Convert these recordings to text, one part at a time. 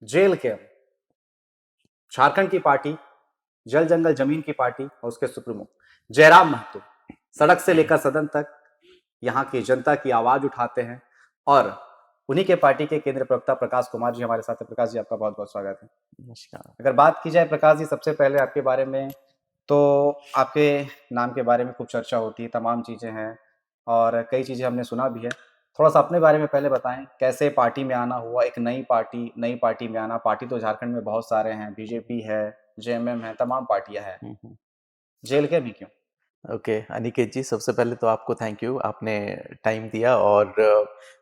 Jail के झारखंड की party, जल जंगल जमीन की पार्टी और उसके सुप्रीमो जयराम महतो सड़क से लेकर सदन तक यहाँ की जनता की आवाज उठाते हैं। और उन्हीं के पार्टी के केंद्रीय प्रवक्ता प्रकाश कुमार जी हमारे साथ हैं। प्रकाश जी, आपका बहुत बहुत स्वागत है। नमस्कार। अगर बात की जाए प्रकाश जी, सबसे पहले आपके बारे में, तो आपके नाम के बारे में खूब चर्चा होती है, तमाम चीज़ें हैं और कई चीज़ें हमने सुना भी है। थोड़ा सा अपने बारे में पहले बताएं, कैसे पार्टी में आना हुआ, एक नई पार्टी में आना। पार्टी तो झारखंड में बहुत सारे हैं, बीजेपी है, जेएमएम है, तमाम पार्टियां हैं, हुँ, हुँ। जेल के भी क्यों? ओके, अनिकेत जी, सबसे पहले तो आपको थैंक यू, आपने टाइम दिया और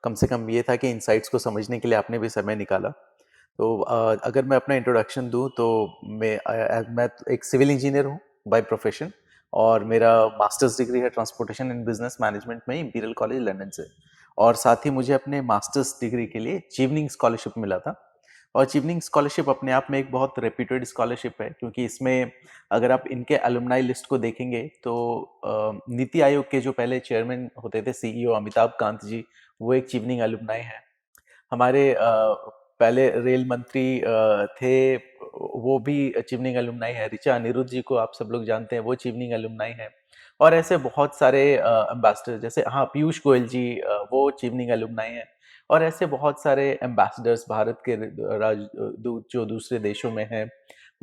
कम से कम ये था कि इनसाइट्स को समझने के लिए आपने भी समय निकाला। तो अगर मैं अपना इंट्रोडक्शन दूँ तो मैं एक सिविल इंजीनियर हूँ बाय प्रोफ़ेशन और मेरा मास्टर्स डिग्री है ट्रांसपोर्टेशन एंड बिज़नेस मैनेजमेंट में इंपीरियल कॉलेज लंदन से। और साथ ही मुझे अपने मास्टर्स डिग्री के लिए चीवनिंग स्कॉलरशिप मिला था। और चीवनिंग स्कॉलरशिप अपने आप में एक बहुत रेप्यूटेड स्कॉलरशिप है, क्योंकि इसमें अगर आप इनके अलुमनाई लिस्ट को देखेंगे तो नीति आयोग के जो पहले चेयरमैन होते थे, सीईओ अमिताभ कांत जी, वो एक चीवनिंग अलुमनाई हैं। हमारे पहले रेल मंत्री थे, वो भी चीवनिंग अलुमनाई है। ऋचा अनिरुद्ध जी को आप सब लोग जानते हैं, वो चीवनिंग अलुमनाई हैं। और ऐसे बहुत सारे एम्बेसडर, जैसे हाँ, पीयूष गोयल जी, वो चीवनिंग अलुमनाई हैं। और ऐसे बहुत सारे एम्बेसडर्स भारत के राजदूत जो दूसरे देशों में हैं,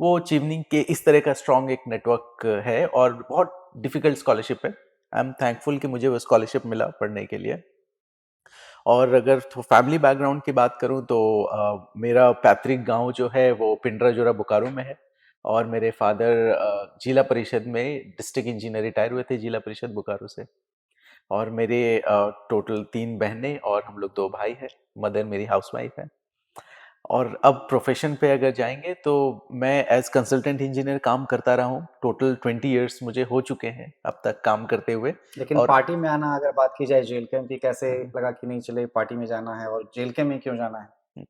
वो चीवनिंग के इस तरह का स्ट्रॉन्ग एक नेटवर्क है और बहुत डिफिकल्ट स्कॉलरशिप है। आई एम थैंकफुल कि मुझे वो स्कॉलरशिप मिला पढ़ने के लिए। और अगर तो फैमिली बैकग्राउंड की बात करूँ तो मेरा पैतृक गांव जो है वो पिंडरा जोरा बोकारो में है। और मेरे फादर जिला परिषद में डिस्ट्रिक्ट इंजीनियर रिटायर हुए थे जिला परिषद बोकारो से। और मेरे टोटल 3 बहनें और हम लोग 2 भाई हैं। मदर मेरी हाउसवाइफ है। और अब प्रोफ़ेशन पे अगर जाएँगे तो मैं एज़ कंसल्टेंट इंजीनियर काम करता रहा हूँ। टोटल 20 इयर्स मुझे हो चुके हैं अब तक काम करते हुए। लेकिन और पार्टी में आना, अगर बात की जाए जेल कैंप की, कैसे लगा कि नहीं चले पार्टी में जाना है, और जेल कैंप में क्यों जाना है?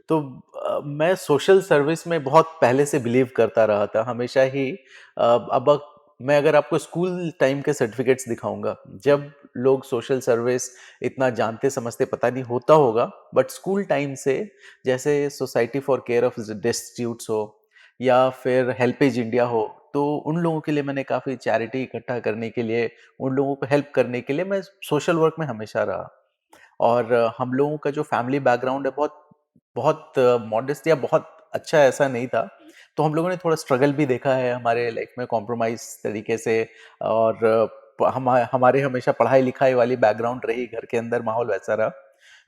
तो मैं सोशल सर्विस में बहुत पहले से बिलीव करता रहा था, हमेशा ही। मैं अगर आपको स्कूल टाइम के सर्टिफिकेट्स दिखाऊंगा, जब लोग सोशल सर्विस इतना जानते समझते पता नहीं होता होगा, बट स्कूल टाइम से, जैसे सोसाइटी फॉर केयर ऑफ डेस्टिट्यूट्स हो या फिर हेल्पेज इंडिया हो, तो उन लोगों के लिए मैंने काफ़ी चैरिटी इकट्ठा करने के लिए, उन लोगों को हेल्प करने के लिए मैं सोशल वर्क में हमेशा रहा। और हम लोगों का जो फैमिली बैकग्राउंड है बहुत बहुत मॉडेस्ट या बहुत अच्छा ऐसा नहीं था। तो हम लोगों ने थोड़ा स्ट्रगल भी देखा है हमारे लाइफ में, कॉम्प्रोमाइज़ तरीके से। और हमारे हमेशा पढ़ाई-लिखाई वाली बैकग्राउंड रही, घर के अंदर माहौल वैसा रहा।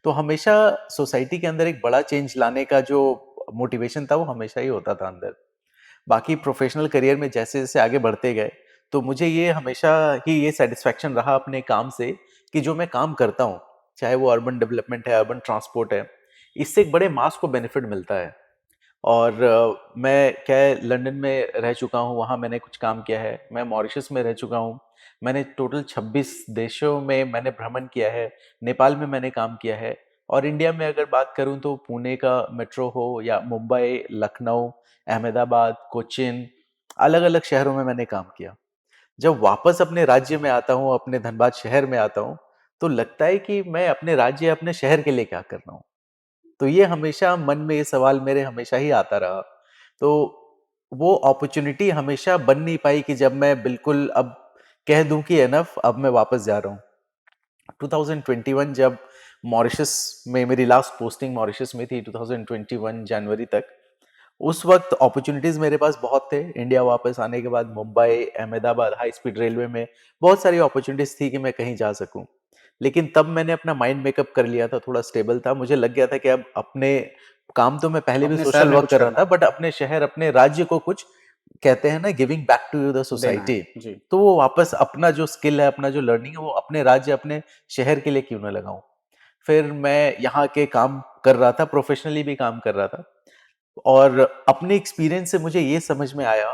तो हमेशा सोसाइटी के अंदर एक बड़ा चेंज लाने का जो मोटिवेशन था वो हमेशा ही होता था अंदर। बाकी प्रोफ़ेशनल करियर में जैसे-जैसे आगे बढ़ते गए, तो मुझे ये हमेशा ही ये सैटिस्फैक्शन रहा अपने काम से कि जो मैं काम करता हूँ, चाहे वो अर्बन डेवलपमेंट है, अर्बन ट्रांसपोर्ट है, इससे एक बड़े मास को बेनिफिट मिलता है। और मैं क्या है, लंदन में रह चुका हूँ, वहाँ मैंने कुछ काम किया है। मैं मॉरिशस में रह चुका हूँ। मैंने टोटल 26 देशों में मैंने भ्रमण किया है। नेपाल में मैंने काम किया है। और इंडिया में अगर बात करूँ तो पुणे का मेट्रो हो या मुंबई, लखनऊ, अहमदाबाद, कोचीन, अलग-अलग शहरों में मैंने काम किया। जब वापस अपने राज्य में आता हूँ, अपने धनबाद शहर में आता हूँ, तो लगता है कि मैं अपने राज्य, अपने शहर के लिए क्या कर रहा हूँ? तो ये हमेशा मन में ये सवाल मेरे हमेशा ही आता रहा। तो वो अपॉर्च्युनिटी हमेशा बन नहीं पाई कि जब मैं बिल्कुल अब कह दूँ कि इनफ, अब मैं वापस जा रहा हूँ। 2021 जब मॉरिशस में मेरी लास्ट पोस्टिंग मॉरिशस में थी, 2021 जनवरी तक, उस वक़्त अपॉर्च्युनिटीज़ मेरे पास बहुत थे। इंडिया वापस आने के बाद Mumbai, Ahmedabad high speed railway में बहुत सारी अपॉर्च्युनिटीज़ थी कि मैं कहीं जा सकूँ। लेकिन तब मैंने अपना माइंड मेकअप कर लिया था, थोड़ा स्टेबल था। मुझे लग गया था कि अब अपने काम तो मैं पहले भी अपने शहर सोशल में वर्क कुछ कर रहा करना था, है, बट अपने शहर, अपने राज्य को कुछ, कहते हैं ना, गिविंग बैक टू द देना है। सोसाइटी। जी। तो वो वापस अपना जो स्किल है, अपना जो लर्निंग है, वो अपने राज्य, अपने शहर के लिए क्यों ना लगाऊँ? फिर मैं यहाँ के काम कर रहा था, प्रोफ़ेशनली भी काम कर रहा था। और अपने एक्सपीरियंस से मुझे ये समझ में आया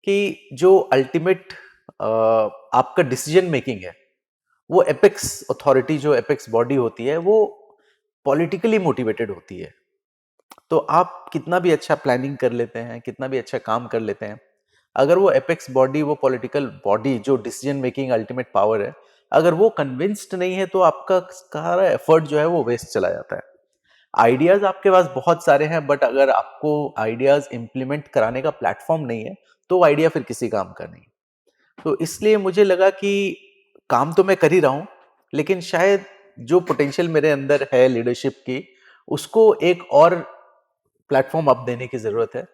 कि जो अल्टीमेट आपका डिसीजन मेकिंग है, वो एपेक्स अथॉरिटी, जो एपेक्स बॉडी होती है, वो पॉलिटिकली मोटिवेटेड होती है। तो आप कितना भी अच्छा प्लानिंग कर लेते हैं, कितना भी अच्छा काम कर लेते हैं, अगर वो एपेक्स बॉडी, वो पॉलिटिकल बॉडी जो डिसीजन मेकिंग अल्टीमेट पावर है, अगर वो कन्विंस्ड नहीं है, तो आपका सारा एफर्ट जो है वो वेस्ट चला जाता है। आइडियाज़ आपके पास बहुत सारे हैं, बट अगर आपको आइडियाज़ इम्प्लीमेंट कराने का प्लेटफ़ॉर्म नहीं है, तो वो आइडिया फिर किसी काम का नहीं। तो इसलिए मुझे लगा कि काम तो मैं कर ही रहा हूँ, लेकिन शायद जो पोटेंशियल मेरे अंदर है लीडरशिप की, उसको एक और प्लेटफ़ॉर्म अब देने की ज़रूरत है।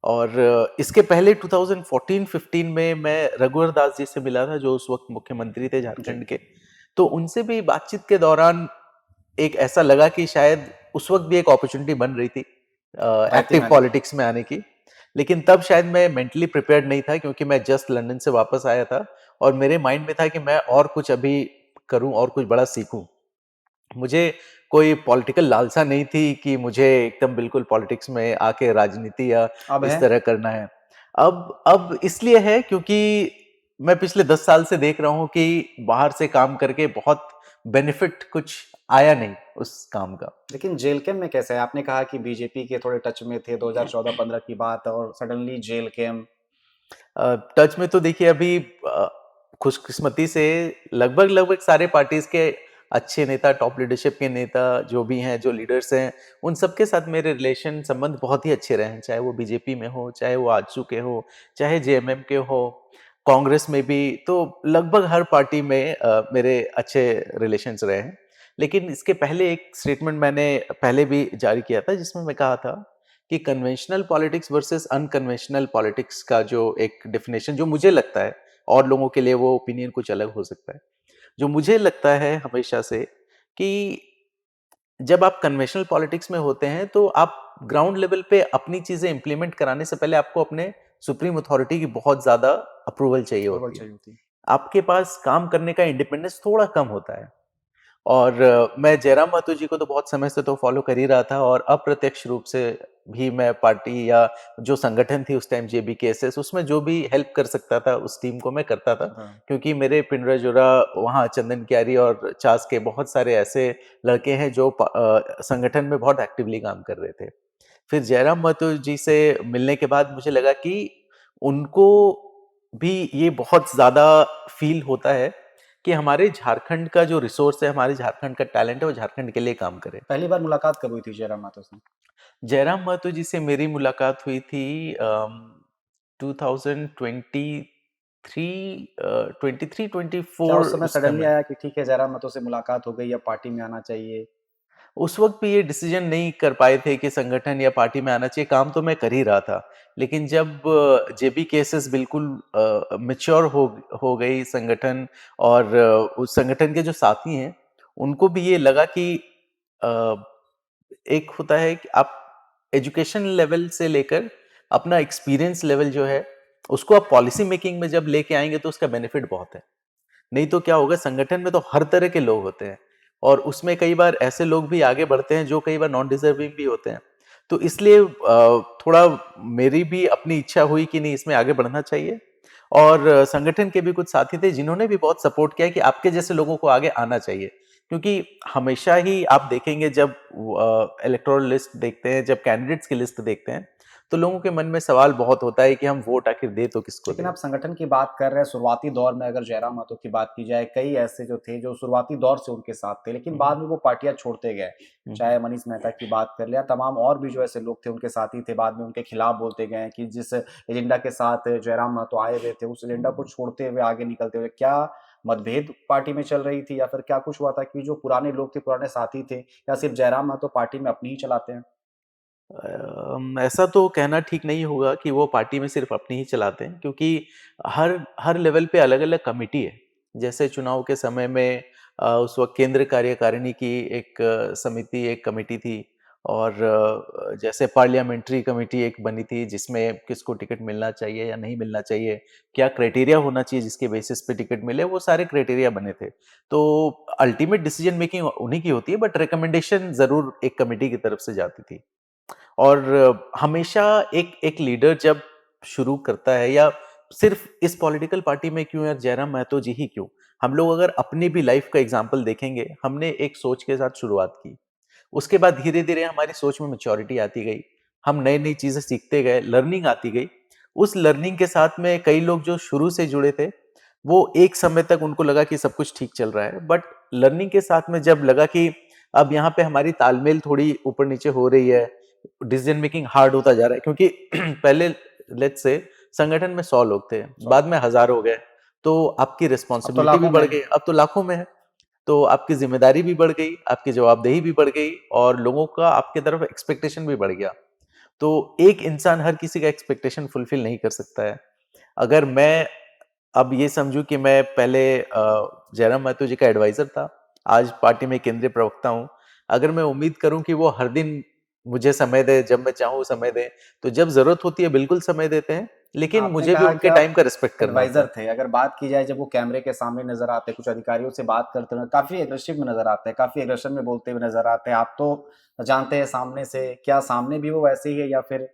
और इसके पहले 2014-15 में मैं रघुवर दास जी से मिला था, जो उस वक़्त मुख्यमंत्री थे जी। झारखंड के। तो उनसे भी बातचीत के दौरान एक ऐसा लगा कि शायद उस वक़्त भी एक अपॉर्च्युनिटी बन रही थी राजनीति में एक्टिव आने की। पॉलिटिक्स में आने की। लेकिन तब शायद मैं मेंटली प्रिपेयर्ड नहीं था, क्योंकि मैं जस्ट लंदन से वापस आया था और मेरे माइंड में था कि मैं और कुछ अभी करूँ और कुछ बड़ा सीखूँ। मुझे कोई पॉलिटिकल लालसा नहीं थी कि मुझे एकदम बिल्कुल पॉलिटिक्स में आके राजनीति या अब इस है? तरह करना है। अब इसलिए है क्योंकि मैं पिछले 10 साल से देख रहा हूँ कि बाहर से काम करके बहुत बेनिफिट कुछ आया नहीं उस काम का। लेकिन जेल कैम्प में कैसे है? आपने कहा कि बीजेपी के थोड़े टच में थे, 2014-15 की बात और सडनली जेल कैम्प। टच में तो देखिए अभी खुशकिस्मती से लगभग-लगभग सारे पार्टीज़ के अच्छे नेता, टॉप लीडरशिप के नेता जो भी हैं, जो लीडर्स हैं, उन सबके साथ मेरे रिलेशन संबंध बहुत ही अच्छे रहे हैं। चाहे वो बीजेपी में हो, चाहे वो आजसू के हो, चाहे जेएमएम के हो, कांग्रेस में भी, तो लगभग हर पार्टी में मेरे अच्छे रिलेशंस रहे हैं। लेकिन इसके पहले एक स्टेटमेंट मैंने पहले भी जारी किया था, जिसमें मैं कहा था कि conventional politics versus unconventional politics का जो एक डेफिनेशन जो मुझे लगता है, और लोगों के लिए वो ओपिनियन कुछ अलग हो सकता है। जो मुझे लगता है हमेशा से कि जब आप कन्वेंशनल पॉलिटिक्स में होते हैं, तो आप ग्राउंड लेवल पे अपनी चीज़ें इम्प्लीमेंट कराने से पहले आपको अपने सुप्रीम अथॉरिटी की बहुत ज़्यादा अप्रूवल चाहिए अप्रूवल होती है। चाहिए होती है। आपके पास काम करने का इंडिपेंडेंस थोड़ा कम होता है। और मैं जयराम महतो जी को तो बहुत समय से तो फ़ॉलो कर ही रहा था, और अप्रत्यक्ष रूप से भी मैं पार्टी या जो संगठन थी उस टाइम जेबीकेएसएस, उसमें जो भी हेल्प कर सकता था उस टीम को मैं करता था। हाँ। क्योंकि मेरे पिंडरा-जोरा वहाँ चंदन कियारी और चास के बहुत सारे ऐसे लड़के हैं जो संगठन में बहुत एक्टिवली काम कर रहे थे। फिर जयराम महतो जी से मिलने के बाद मुझे लगा कि उनको भी ये बहुत ज़्यादा फ़ील होता है कि हमारे झारखंड का जो रिसोर्स है, हमारे झारखंड का टैलेंट है, वो झारखंड के लिए काम करे। पहली बार मुलाकात कब हुई थी जयराम मातो से? जयराम महतो जी से मेरी मुलाकात हुई थी 2023 क्या उस 23-24 समय उस सडनली समय। आया कि ठीक है जयराम मातो से मुलाकात हो गई, अब पार्टी में आना चाहिए? उस वक़्त भी ये डिसीज़न नहीं कर पाए थे कि संगठन या पार्टी में आना चाहिए, काम तो मैं कर ही रहा था। लेकिन जब जेबी केसेस बिल्कुल मैच्योर हो गई संगठन, और उस संगठन के जो साथी हैं, उनको भी ये लगा कि अ, एक होता है कि आप एजुकेशन लेवल से लेकर अपना एक्सपीरियंस लेवल जो है, उसको आप पॉलिसी मेकिंग में जब लेके आएँगे तो उसका बेनिफिट बहुत है। नहीं तो क्या होगा, संगठन में तो हर तरह के लोग होते हैं, और उसमें कई बार ऐसे लोग भी आगे बढ़ते हैं जो कई बार नॉन डिजर्विंग भी होते हैं। तो इसलिए थोड़ा मेरी भी अपनी इच्छा हुई कि नहीं, इसमें आगे बढ़ना चाहिए, और संगठन के भी कुछ साथी थे जिन्होंने भी बहुत सपोर्ट किया कि आपके जैसे लोगों को आगे आना चाहिए। क्योंकि हमेशा ही आप देखेंगे जब इलेक्टोरल लिस्ट देखते हैं, जब कैंडिडेट्स की लिस्ट देखते हैं, तो लोगों के मन में सवाल बहुत होता है कि हम वोट आखिर दें तो किसको लेकिन दें? आप संगठन की बात कर रहे हैं, शुरुआती दौर में अगर जयराम मातो की बात की जाए, कई ऐसे जो थे, जो शुरुआती दौर से उनके साथ थे, लेकिन हुँ, बाद हुँ। में वो पार्टियाँ छोड़ते गए। हुँ, हुँ। चाहे मनीष मेहता की बात कर लें या तमाम और भी जो ऐसे लोग थे, उनके साथी थे, बाद में उनके खिलाफ बोलते गए कि जिस एजेंडा के साथ जयराम महतो आए हुए थे, उस एजेंडा को छोड़ते हुए आगे निकलते हुए, क्या मतभेद पार्टी में चल रही थी या फिर क्या कुछ हुआ था कि जो पुराने लोग थे, पुराने साथी थे या सिर्फ जयराम महतो पार्टी में अपनी ही चलाते हैं? ऐसा तो कहना ठीक नहीं होगा कि वो पार्टी में सिर्फ अपनी ही चलाते हैं, क्योंकि हर हर लेवल पे अलग-अलग कमिटी है। जैसे चुनाव के समय में उस वक़्त केंद्र कार्यकारिणी की एक समिति, एक कमेटी थी, और जैसे पार्लियामेंट्री कमेटी एक बनी थी जिसमें किसको टिकट मिलना चाहिए या नहीं मिलना चाहिए, क्या क्राइटेरिया होना चाहिए जिसके बेसिस पे टिकट मिले, वो सारे क्राइटेरिया बने थे। तो अल्टीमेट डिसीजन मेकिंग उन्हीं की होती है, बट रिकमेंडेशन ज़रूर एक कमिटी की तरफ से जाती थी। और हमेशा एक एक लीडर जब शुरू करता है, या सिर्फ इस पॉलिटिकल पार्टी में क्यों यार, जयराम महतो जी ही क्यों, हम लोग अगर अपनी भी लाइफ का एग्जांपल देखेंगे, हमने एक सोच के साथ शुरुआत की, उसके बाद धीरे-धीरे हमारी सोच में मैच्योरिटी आती गई, हम नई-नई चीज़ें सीखते गए, लर्निंग आती गई। उस लर्निंग के साथ में कई लोग जो शुरू से जुड़े थे, वो एक समय तक उनको लगा कि सब कुछ ठीक चल रहा है, बट लर्निंग के साथ में जब लगा कि अब यहाँ पे हमारी तालमेल थोड़ी ऊपर नीचे हो रही है, डिसीजन मेकिंग हार्ड होता जा रहा है, क्योंकि पहले लेट्स से संगठन में 100 लोग थे, 100 बाद में 1000 हो गए, तो आपकी अब तो रिस्पॉन्सिबिलिटी भी लाखों में बढ़ है। गई, अब तो लाखों में है। तो आपकी जिम्मेदारी भी बढ़ गई, आपकी जवाबदेही भी बढ़ गई, और लोगों का आपके तरफ एक्सपेक्टेशन भी बढ़ गया। तो एक इंसान हर किसी का एक्सपेक्टेशन फुलफिल नहीं कर सकता है। अगर मैं अब ये समझूं कि मैं पहले जयराम महतो जी का एडवाइजर था, आज पार्टी में केंद्रीय प्रवक्ता हूं, अगर मैं उम्मीद करूं कि वो हर दिन मुझे समय दे, जब मैं चाहूं समय दे, तो जब जरूरत होती है बिल्कुल समय देते हैं, लेकिन आपने मुझे भी कहा कि उनके आप टाइम का रिस्पेक्ट करना होता एडवाइज़र है। थे, अगर बात की जाए जब वो कैमरे के सामने नज़र आते हैं, कुछ अधिकारियों से बात करते हुए, काफ़ी एग्रेसिव में नज़र आते हैं, काफ़ी एग्रेशन में बोलते हुए नज़र आते हैं। आप तो जानते हैं सामने से, क्या सामने भी वो वैसे ही है या फिर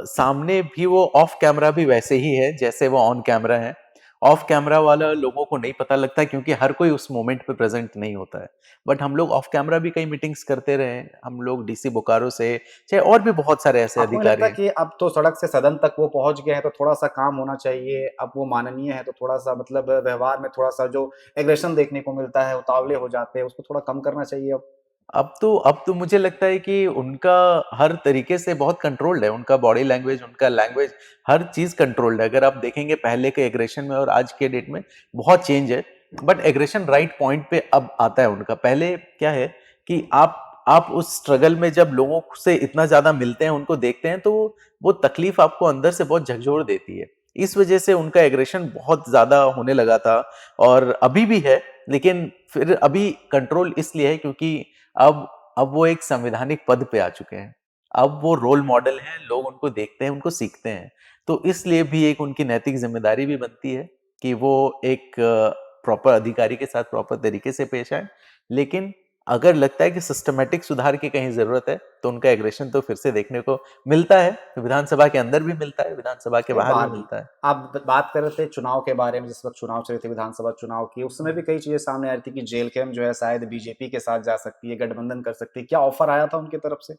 सामने भी वो ऑफ कैमरा भी वैसे ही है जैसे वो ऑन कैमरा है। ऑफ कैमरा वाला लोगों को नहीं पता लगता, क्योंकि हर कोई उस मोमेंट पे प्रेजेंट नहीं होता है। बट हम लोग ऑफ कैमरा भी कई मीटिंग्स करते रहे हैं, हम लोग डीसी बोकारो से, चाहे और भी बहुत सारे ऐसे आपको नहीं अधिकारी लगता हैं। कि अब तो सड़क से सदन तक वो पहुँच गए हैं, तो थोड़ा-सा काम होना चाहिए? अब वो माननीय है, तो थोड़ा-सा मतलब व्यवहार में थोड़ा-सा जो एग्रेशन देखने को मिलता है, उतावले हो जाते हैं, उसको थोड़ा कम करना चाहिए अब? अब तो मुझे लगता है कि उनका हर तरीके से बहुत कंट्रोल्ड है, उनका बॉडी लैंग्वेज, उनका लैंग्वेज, हर चीज़ कंट्रोल्ड है। अगर आप देखेंगे पहले के एग्रेशन में और आज के डेट में बहुत चेंज है, बट एग्रेशन राइट पॉइंट पे अब आता है उनका। पहले क्या है कि आप उस स्ट्रगल में जब लोगों से इतना ज़्यादा मिलते हैं, उनको देखते हैं, तो वो तकलीफ आपको अंदर से बहुत झकझोर देती है। इस वजह से उनका एग्रेशन बहुत ज़्यादा होने लगा था, और अभी भी है, लेकिन फिर अभी कंट्रोल इसलिए है क्योंकि अब अब वो एक संवैधानिक पद पे आ चुके हैं। अब वो रोल मॉडल हैं, लोग उनको देखते हैं, उनको सीखते हैं। तो इसलिए भी एक उनकी नैतिक ज़िम्मेदारी भी बनती है कि वो एक प्रॉपर अधिकारी के साथ प्रॉपर तरीके से पेश आएँ। लेकिन अगर लगता है कि सिस्टमैटिक सुधार की कहीं ज़रूरत है, तो उनका एग्रेशन तो फिर से देखने को मिलता है। विधानसभा के अंदर भी मिलता है, विधानसभा के नहीं, बाहर भी बाहर भी। मिलता है। आप बात कर रहे थे चुनाव के बारे में, जिस वक़्त चुनाव चल रहे थे विधानसभा चुनाव की, उस समय भी कई चीज़ें सामने आ रही थी कि जेल कैम जो है शायद बीजेपी के साथ जा सकती है, गठबंधन कर सकती है। क्या ऑफ़र आया था उनकी तरफ से?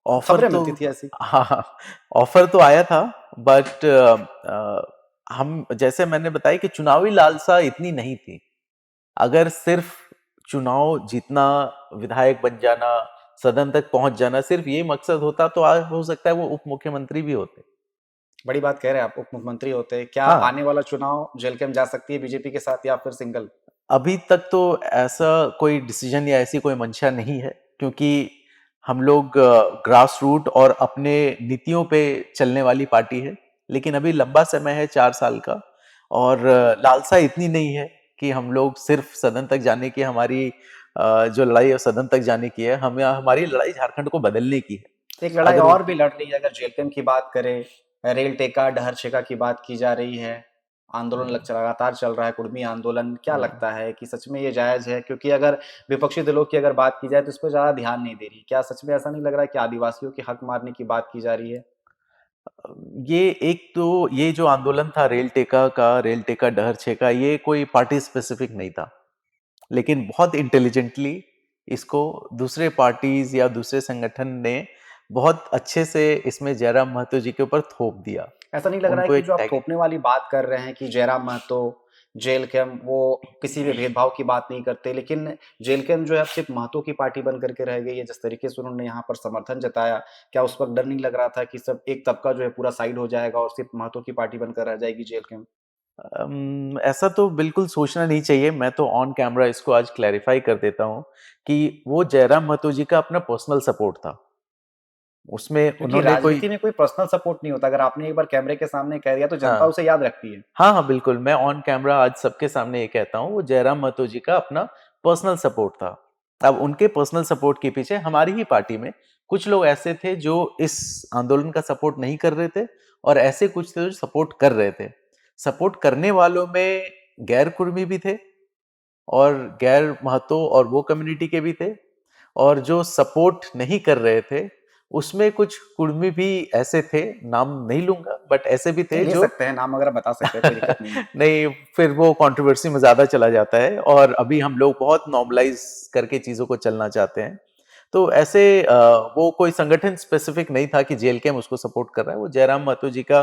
ऑफर खबरें तो मिलती थी ऐसी। हाँ, हाँ, ऑफर तो आया था, बट हम जैसे मैंने बताया कि चुनावी लालसा इतनी नहीं थी। अगर सिर्फ चुनाव जीतना, विधायक बन जाना, सदन तक पहुंच जाना, सिर्फ ये मकसद होता, तो आज हो सकता है वो उप मुख्यमंत्री भी होते। बड़ी बात कह रहे हैं आप, उप मुख्यमंत्री होते। क्या हाँ, आने वाला चुनाव जेल कैम जा सकती है बीजेपी के साथ या फिर सिंगल? अभी तक तो ऐसा कोई डिसीजन या ऐसी कोई मंशा नहीं है, क्योंकि हम लोग ग्रास रूट और अपने नीतियों पे चलने वाली पार्टी है। लेकिन अभी लंबा समय है, 4 साल का, और लालसा इतनी नहीं है कि हम लोग सिर्फ सदन तक जाने की, हमारी जो लड़ाई है सदन तक जाने की है, हमें हमारी लड़ाई झारखंड को बदलने की है। एक लड़ाई अगर और भी उनकी लड़ रही है अगर जेल कैम की बात करें, रेल टेका, डहर छेका की बात की जा रही है। आंदोलन हम्म, लगातार चल रहा है, कुर्मी आंदोलन। क्या हम्म। लगता है कि सच में ये जायज़ है? क्योंकि अगर विपक्षी दलों की अगर बात की जाए तो इस पे ज़्यादा ध्यान नहीं दे रही। क्या सच में ऐसा नहीं लग रहा है कि आदिवासियों के हक मारने की बात की जा रही है? ये एक तो ये जो आंदोलन था रेल टेका का, रेल टेका डहर छेका, ये कोई पार्टी स्पेसिफिक नहीं था, लेकिन बहुत इंटेलिजेंटली इसको दूसरे पार्टीज या दूसरे संगठन ने बहुत अच्छे से इसमें जयराम महतो जी के ऊपर थोप दिया। ऐसा नहीं लग रहा है उनको कि एक जो आप टैग। थोपने वाली बात कर रहे हैं कि जयराम महतो, जेल कैम्प वो किसी भी भेदभाव की बात नहीं करते, लेकिन जेल कैम्प जो है अब सिर्फ़ महतो की पार्टी बन कर के रह गई है, जिस तरीके से उन्होंने यहाँ पर समर्थन जताया, क्या उस वक़्त डर नहीं लग रहा था कि सब एक तबका जो है पूरा साइड हो जाएगा और सिर्फ़ महतो की पार्टी बनकर रह जाएगी जेल कैम्प? ऐसा तो बिल्कुल सोचना नहीं चाहिए। मैं तो ऑन कैमरा इसको आज क्लैरिफाई कर देता हूँ कि वो जयराम महतो जी का अपना पर्सनल सपोर्ट था। उसमें क्योंकि उन्होंने कोई। राजनीति में कोई पर्सनल सपोर्ट नहीं होता, अगर आपने एक बार कैमरे के सामने कह दिया तो जनता हाँ, उसे याद रखती है। हाँ, हाँ, बिल्कुल, मैं ऑन कैमरा आज सबके सामने ये कहता हूँ, वो जयराम महतो जी का अपना पर्सनल सपोर्ट था। अब उनके पर्सनल सपोर्ट के पीछे हमारी ही पार्टी में कुछ लोग ऐसे थे जो इस आंदोलन का सपोर्ट नहीं कर रहे थे, और ऐसे कुछ थे जो सपोर्ट कर रहे थे। सपोर्ट करने वालों में गैर कुर्मी भी थे, और गैर महतो और वो कम्युनिटी के भी थे, और जो सपोर्ट नहीं कर रहे थे, उसमें कुछ कुर्मी भी ऐसे थे, नाम नहीं लूँगा, बट ऐसे भी नहीं थे ले जो सकते हैं, नाम अगर आप बता सकते हैं, कोई दिक्कत नहीं है। नहीं, फिर वो कंट्रोवर्सी में ज़्यादा चला जाता है, और अभी हम लोग बहुत नॉर्मलाइज़ करके चीज़ों को चलना चाहते हैं। तो ऐसे वो कोई संगठन स्पेसिफिक नहीं था कि जेल-कैम उसको सपोर्ट कर रहा है, वो जयराम महतो जी का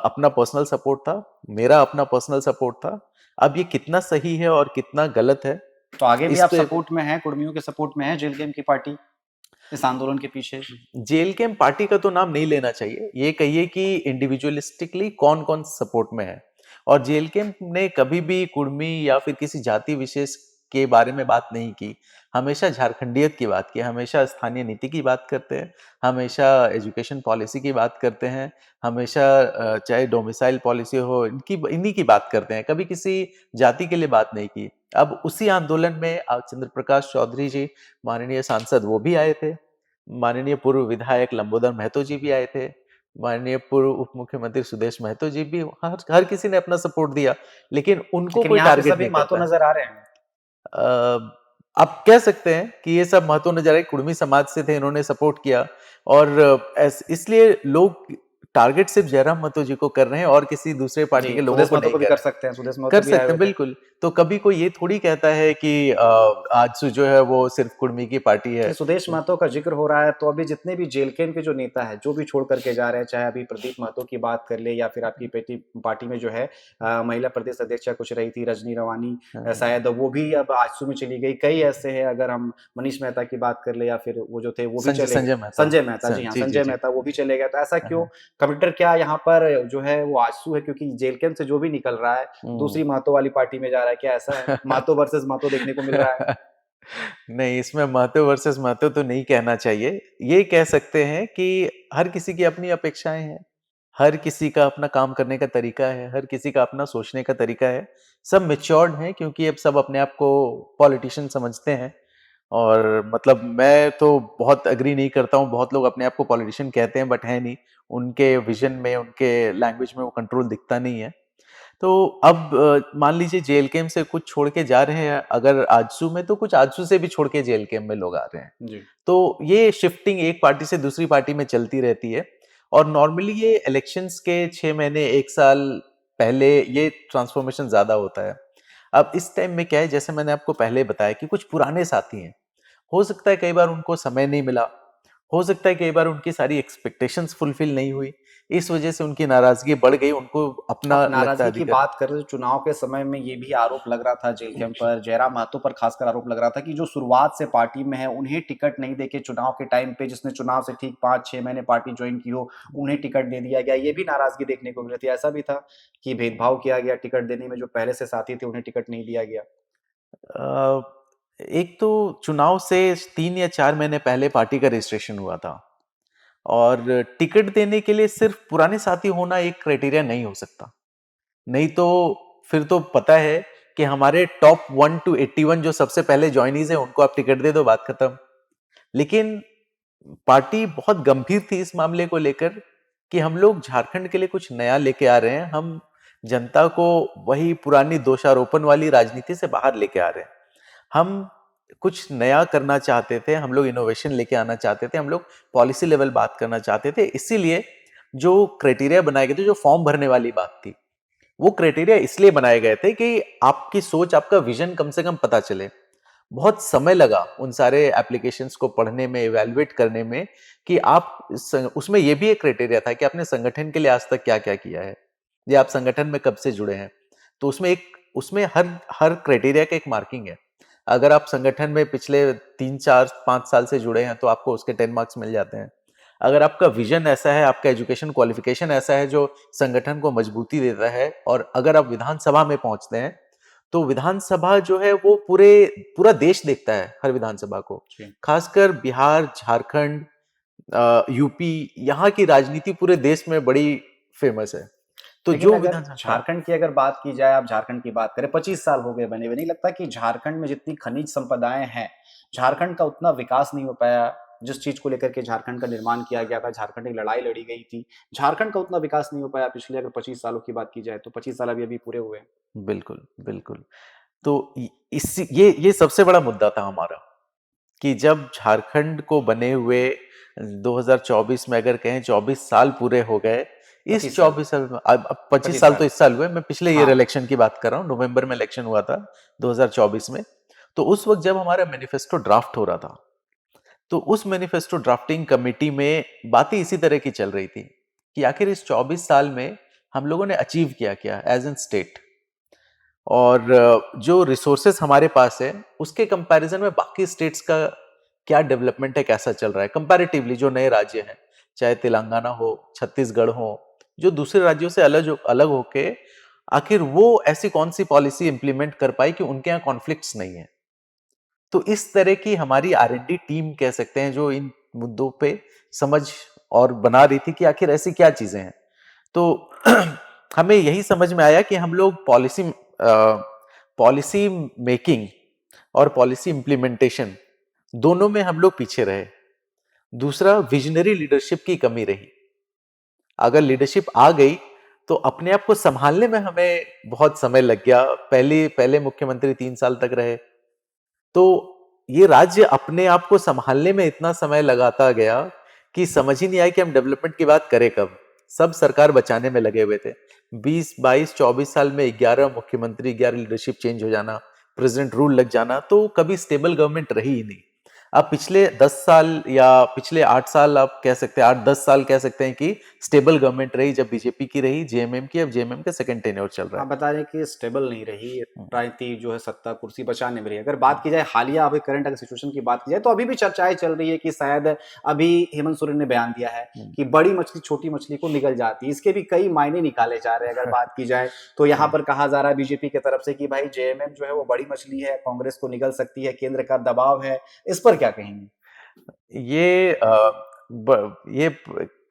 अपना पर्सनल सपोर्ट था, मेरा अपना पर्सनल सपोर्ट था। अब ये कितना सही है और कितना गलत है, तो आगे भी इस आप पे सपोर्ट में हैं, कुर्मियों के सपोर्ट में है जेल गेम की पार्टी इस आंदोलन के पीछे? जेल कैंप पार्टी का तो नाम नहीं लेना चाहिए, ये कहिए कि इंडिविजुअलिस्टिकली कौन कौन सपोर्ट में है। और जेल कैंप ने कभी भी कुर्मी या फिर किसी जाति विशेष के बारे में बात नहीं की, हमेशा झारखंडियत की बात की, हमेशा स्थानीय नीति की बात करते हैं, हमेशा एजुकेशन पॉलिसी की बात करते हैं, हमेशा चाहे डोमिसाइल पॉलिसी हो इनकी इन्हीं की बात करते हैं, कभी किसी जाति के लिए बात नहीं की। अब उसी आंदोलन में चंद्र प्रकाश चौधरी जी, माननीय सांसद, वो भी आए थे, माननीय पूर्व विधायक लंबोदर महतो जी भी आए थे, माननीय पूर्व उप मुख्यमंत्री सुदेश महतो जी भी, हर हर किसी ने अपना सपोर्ट दिया, लेकिन उनको लेकिन कोई यहाँ पे टारगेट सभी नहीं महतो करता है। नज़र आ रहे हैं। आप कह सकते हैं कि ये सब महतो नजारे कुर्मी समाज से थे, इन्होंने सपोर्ट किया, और इसलिए लोग टारगेट सिर्फ जयराम महतो जी को कर रहे हैं और किसी दूसरे पार्टी जी, के लोगों सुदेश को महतो नहीं को भी कर कर रहे हैं। सकते हैं, सुदेश कर महतो भी आए सकते हुए हैं, थे। बिल्कुल। तो कभी कोई ये थोड़ी कहता है कि आजसू जो है वो सिर्फ कुर्मी की पार्टी है। नहीं, सुदेश महतो का ज़िक्र हो रहा है, तो अभी जितने भी जेलकैन के जो नेता हैं, जो भी छोड़ कर के जा रहे हैं, चाहे अभी प्रदीप महतो की बात कर ले या फिर आपकी पेटी पार्टी में जो है महिला प्रदेश अध्यक्षा कुछ रही थी रजनी रवानी, हाँ, शायद वो भी अब आजसू में चली गई। कई ऐसे हैं, अगर हम मनीष मेहता की बात कर ले या फिर वो जो थे वो भी संजय चले गए। संजय मेहता। संजय मेहता, जी हाँ, जी जी संजय जी। मेहता वो भी चले गए। तो ऐसा क्यों? हाँ, कमिटेड क्या यहाँ पर जो है वो आजसू है, क्योंकि जेलकैन से जो भी निकल रहा है, हम्म। दूसरी महतो वाली पार्टी में जा रहा है, क्या ऐसा है? महतो वर्सेस महतो देखने को मिल रहा है। नहीं, इसमें महतो वर्सेस महतो तो नहीं कहना चाहिए। ये कह सकते हैं कि हर किसी की अपनी अपेक्षाएँ हैं। हर किसी का अपना काम करने का तरीका है, हर किसी का अपना सोचने का तरीका है। सब मैच्योर्ड हैं क्योंकि अब सब अपने आप को पॉलिटिशियन समझते हैं, और मतलब मैं तो बहुत एग्री नहीं करता हूँ, बहुत लोग अपने आप को पॉलिटिशियन कहते हैं बट हैं नहीं। उनके विज़न में, उनके लैंग्वेज में वो कंट्रोल दिखता नहीं है। तो अब मान लीजिए जेल कैंप से कुछ छोड़ के जा रहे हैं अगर आजसू में, तो कुछ आजसू से भी छोड़ के जेल कैंप में लोग आ रहे हैं। जी। तो ये शिफ्टिंग एक पार्टी से दूसरी पार्टी में चलती रहती है, और नॉर्मली ये इलेक्शंस के 6 महीने 1 साल पहले ये ट्रांसफॉर्मेशन ज़्यादा होता है। अब इस टाइम में क्या है, जैसे मैंने आपको पहले बताया कि कुछ पुराने साथी हैं, हो सकता है कई बार उनको समय नहीं मिला, हो सकता है कई बार उनकी सारी एक्सपेक्टेशंस फुलफिल नहीं हुई, इस वजह से उनकी नाराज़गी बढ़ गई, उनको अपना आप लगता नाराज़गी की अधिकार। बात कर रहे हो, चुनाव के समय में ये भी आरोप लग रहा था जेल कैंप पर, जयराम महतो पर खासकर आरोप लग रहा था कि जो शुरुआत से पार्टी में है, उन्हें टिकट नहीं देके चुनाव के टाइम पे, जिसने चुनाव से ठीक 5-6 महीने पार्टी जॉइन की हो, उन्हें टिकट दे दिया गया। ये भी नाराज़गी देखने को मिली थी। ऐसा भी था कि भेदभाव किया गया टिकट देने में, जो पहले से साथी थे, उन्हें टिकट नहीं दिया गया? अ, एक तो चुनाव से 3 या 4 महीने पहले पार्टी का रजिस्ट्रेशन हुआ था, और टिकट देने के लिए सिर्फ पुराने साथी होना एक क्राइटेरिया नहीं हो सकता। नहीं तो फिर तो पता है कि हमारे टॉप 1 टू 81 जो सबसे पहले जॉइनीज हैं उनको आप टिकट दे दो, बात खत्म। लेकिन पार्टी बहुत गंभीर थी इस मामले को लेकर कि हम लोग झारखंड के लिए कुछ नया लेके आ रहे हैं, हम जनता को वही पुरानी दोषारोपण वाली राजनीति से बाहर लेके आ रहे हैं। हम कुछ नया करना चाहते थे, हम लोग इनोवेशन लेके आना चाहते थे, हम लोग पॉलिसी लेवल बात करना चाहते थे। इसीलिए जो क्राइटेरिया बनाए गए थे, जो फॉर्म भरने वाली बात थी, वो क्राइटेरिया इसलिए बनाए गए थे कि आपकी सोच, आपका विजन कम से कम पता चले। बहुत समय लगा उन सारे एप्लीकेशंस को पढ़ने में, इवैल्यूएट करने में, कि आप उसमें ये भी एक क्राइटेरिया था कि आपने संगठन के लिए आज तक क्या-क्या किया है, या आप संगठन में कब से जुड़े हैं। तो उसमें हर हर क्राइटेरिया का एक मार्किंग है। अगर आप संगठन में पिछले 3, 4, 5 साल से जुड़े हैं तो आपको उसके 10 मार्क्स मिल जाते हैं। अगर आपका विजन ऐसा है, आपका एजुकेशन क्वालिफिकेशन ऐसा है जो संगठन को मजबूती देता है, और अगर आप विधानसभा में पहुंचते हैं, तो विधानसभा जो है वो पूरा देश देखता है हर विधानसभा को। जी। खासकर बिहार, झारखंड, यूपी, यहाँ की राजनीति पूरे देश में बड़ी फेमस है। तो लेकिन जो अगर विधानसभा, हाँ, झारखंड की अगर बात की जाए, आप झारखंड की बात करें, 25 साल हो गए बने हुए, नहीं लगता कि झारखंड में जितनी खनिज संपदाएँ हैं, झारखंड का उतना विकास नहीं हो पाया? जिस चीज़ को लेकर के झारखंड का निर्माण किया गया था, झारखंड एक लड़ाई लड़ी गई थी, झारखंड का उतना विकास नहीं हो पाया पिछले अगर 25 सालों की बात की जाए तो, 25 साल अभी-अभी पूरे हुए हैं। बिल्कुल, बिल्कुल। तो ये सबसे बड़ा मुद्दा था हमारा, कि जब झारखंड को बने हुए 2024 में अगर कहें 24 साल पूरे हो गए, इस 25 साल, 24 साल में अब 25 25 साल तो साल। इस साल हुए, मैं पिछले ईयर हाँ, इलेक्शन की बात कर रहा हूँ, नवंबर में इलेक्शन हुआ था 2024 में। तो उस वक्त जब हमारा मैनिफेस्टो ड्राफ्ट हो रहा था, तो उस मैनिफेस्टो ड्राफ्टिंग कमेटी में बातें इसी तरह की चल रही थी कि आखिर इस 24 साल में हम लोगों ने अचीव किया क्या एज एन स्टेट। और जो रिसोर्सेज हमारे पास है उसके कंपैरिजन में बाकी स्टेट्स का क्या डेवलपमेंट है, कैसा चल रहा है कंपैरेटिवली, जो नए राज्य हैं, चाहे तेलंगाना हो, छत्तीसगढ़ हो, जो दूसरे राज्यों से अलग अलग होके आखिर वो ऐसी कौन सी पॉलिसी इंप्लीमेंट कर पाई कि उनके यहाँ कॉन्फ्लिक्ट्स नहीं है। तो इस तरह की हमारी आर&डी टीम कह सकते हैं जो इन मुद्दों पे समझ और बना रही थी कि आखिर ऐसी क्या चीजें हैं। तो हमें यही समझ में आया कि हम लोग पॉलिसी मेकिंग और पॉलिसी इंप्लीमेंटेशन दोनों में हम लोग पीछे रहे। दूसरा, विजनरी लीडरशिप की कमी रही। अगर लीडरशिप आ गई तो अपने आप को संभालने में हमें बहुत समय लग गया। पहले पहले मुख्यमंत्री 3 साल तक रहे, तो ये राज्य अपने आप को संभालने में इतना समय लगाता गया कि समझ ही नहीं आया कि हम डेवलपमेंट की बात करें कब। सब सरकार बचाने में लगे हुए थे। 20 22 24 साल में 11 मुख्यमंत्री, 11 लीडरशिप चेंज हो जाना, प्रेसिडेंट रूल लग जाना, तो कभी स्टेबल गवर्नमेंट रही ही नहीं। अब पिछले 10 साल या पिछले 8 साल आप कह सकते हैं, 8-10 साल कह सकते हैं कि स्टेबल गवर्नमेंट रही, जब बीजेपी की रही, जेएमएम की। अब जेएमएम का सेकंड टेन्योर चल रहा आप है। बता रहे हैं कि स्टेबल नहीं रही, हम्म, राजनीति जो है सत्ता कुर्सी बचाने में रही। अगर बात की जाए हालिया अभी करंट अगर सिचुएशन की बात की जाए तो अभी भी चर्चाएं चल रही है कि शायद अभी हेमंत सोरेन ने बयान दिया है हम्म, कि बड़ी मछली छोटी मछली को निगल जाती है। इसके भी कई मायने निकाले जा रहे हैं अगर बात की जाए तो। यहाँ पर कहा जा रहा है बीजेपी की तरफ से कि भाई जेएमएम जो है वो बड़ी मछली है, कांग्रेस को निगल सकती है, केंद्र का दबाव है। इस पर क्या कहेंगे? ये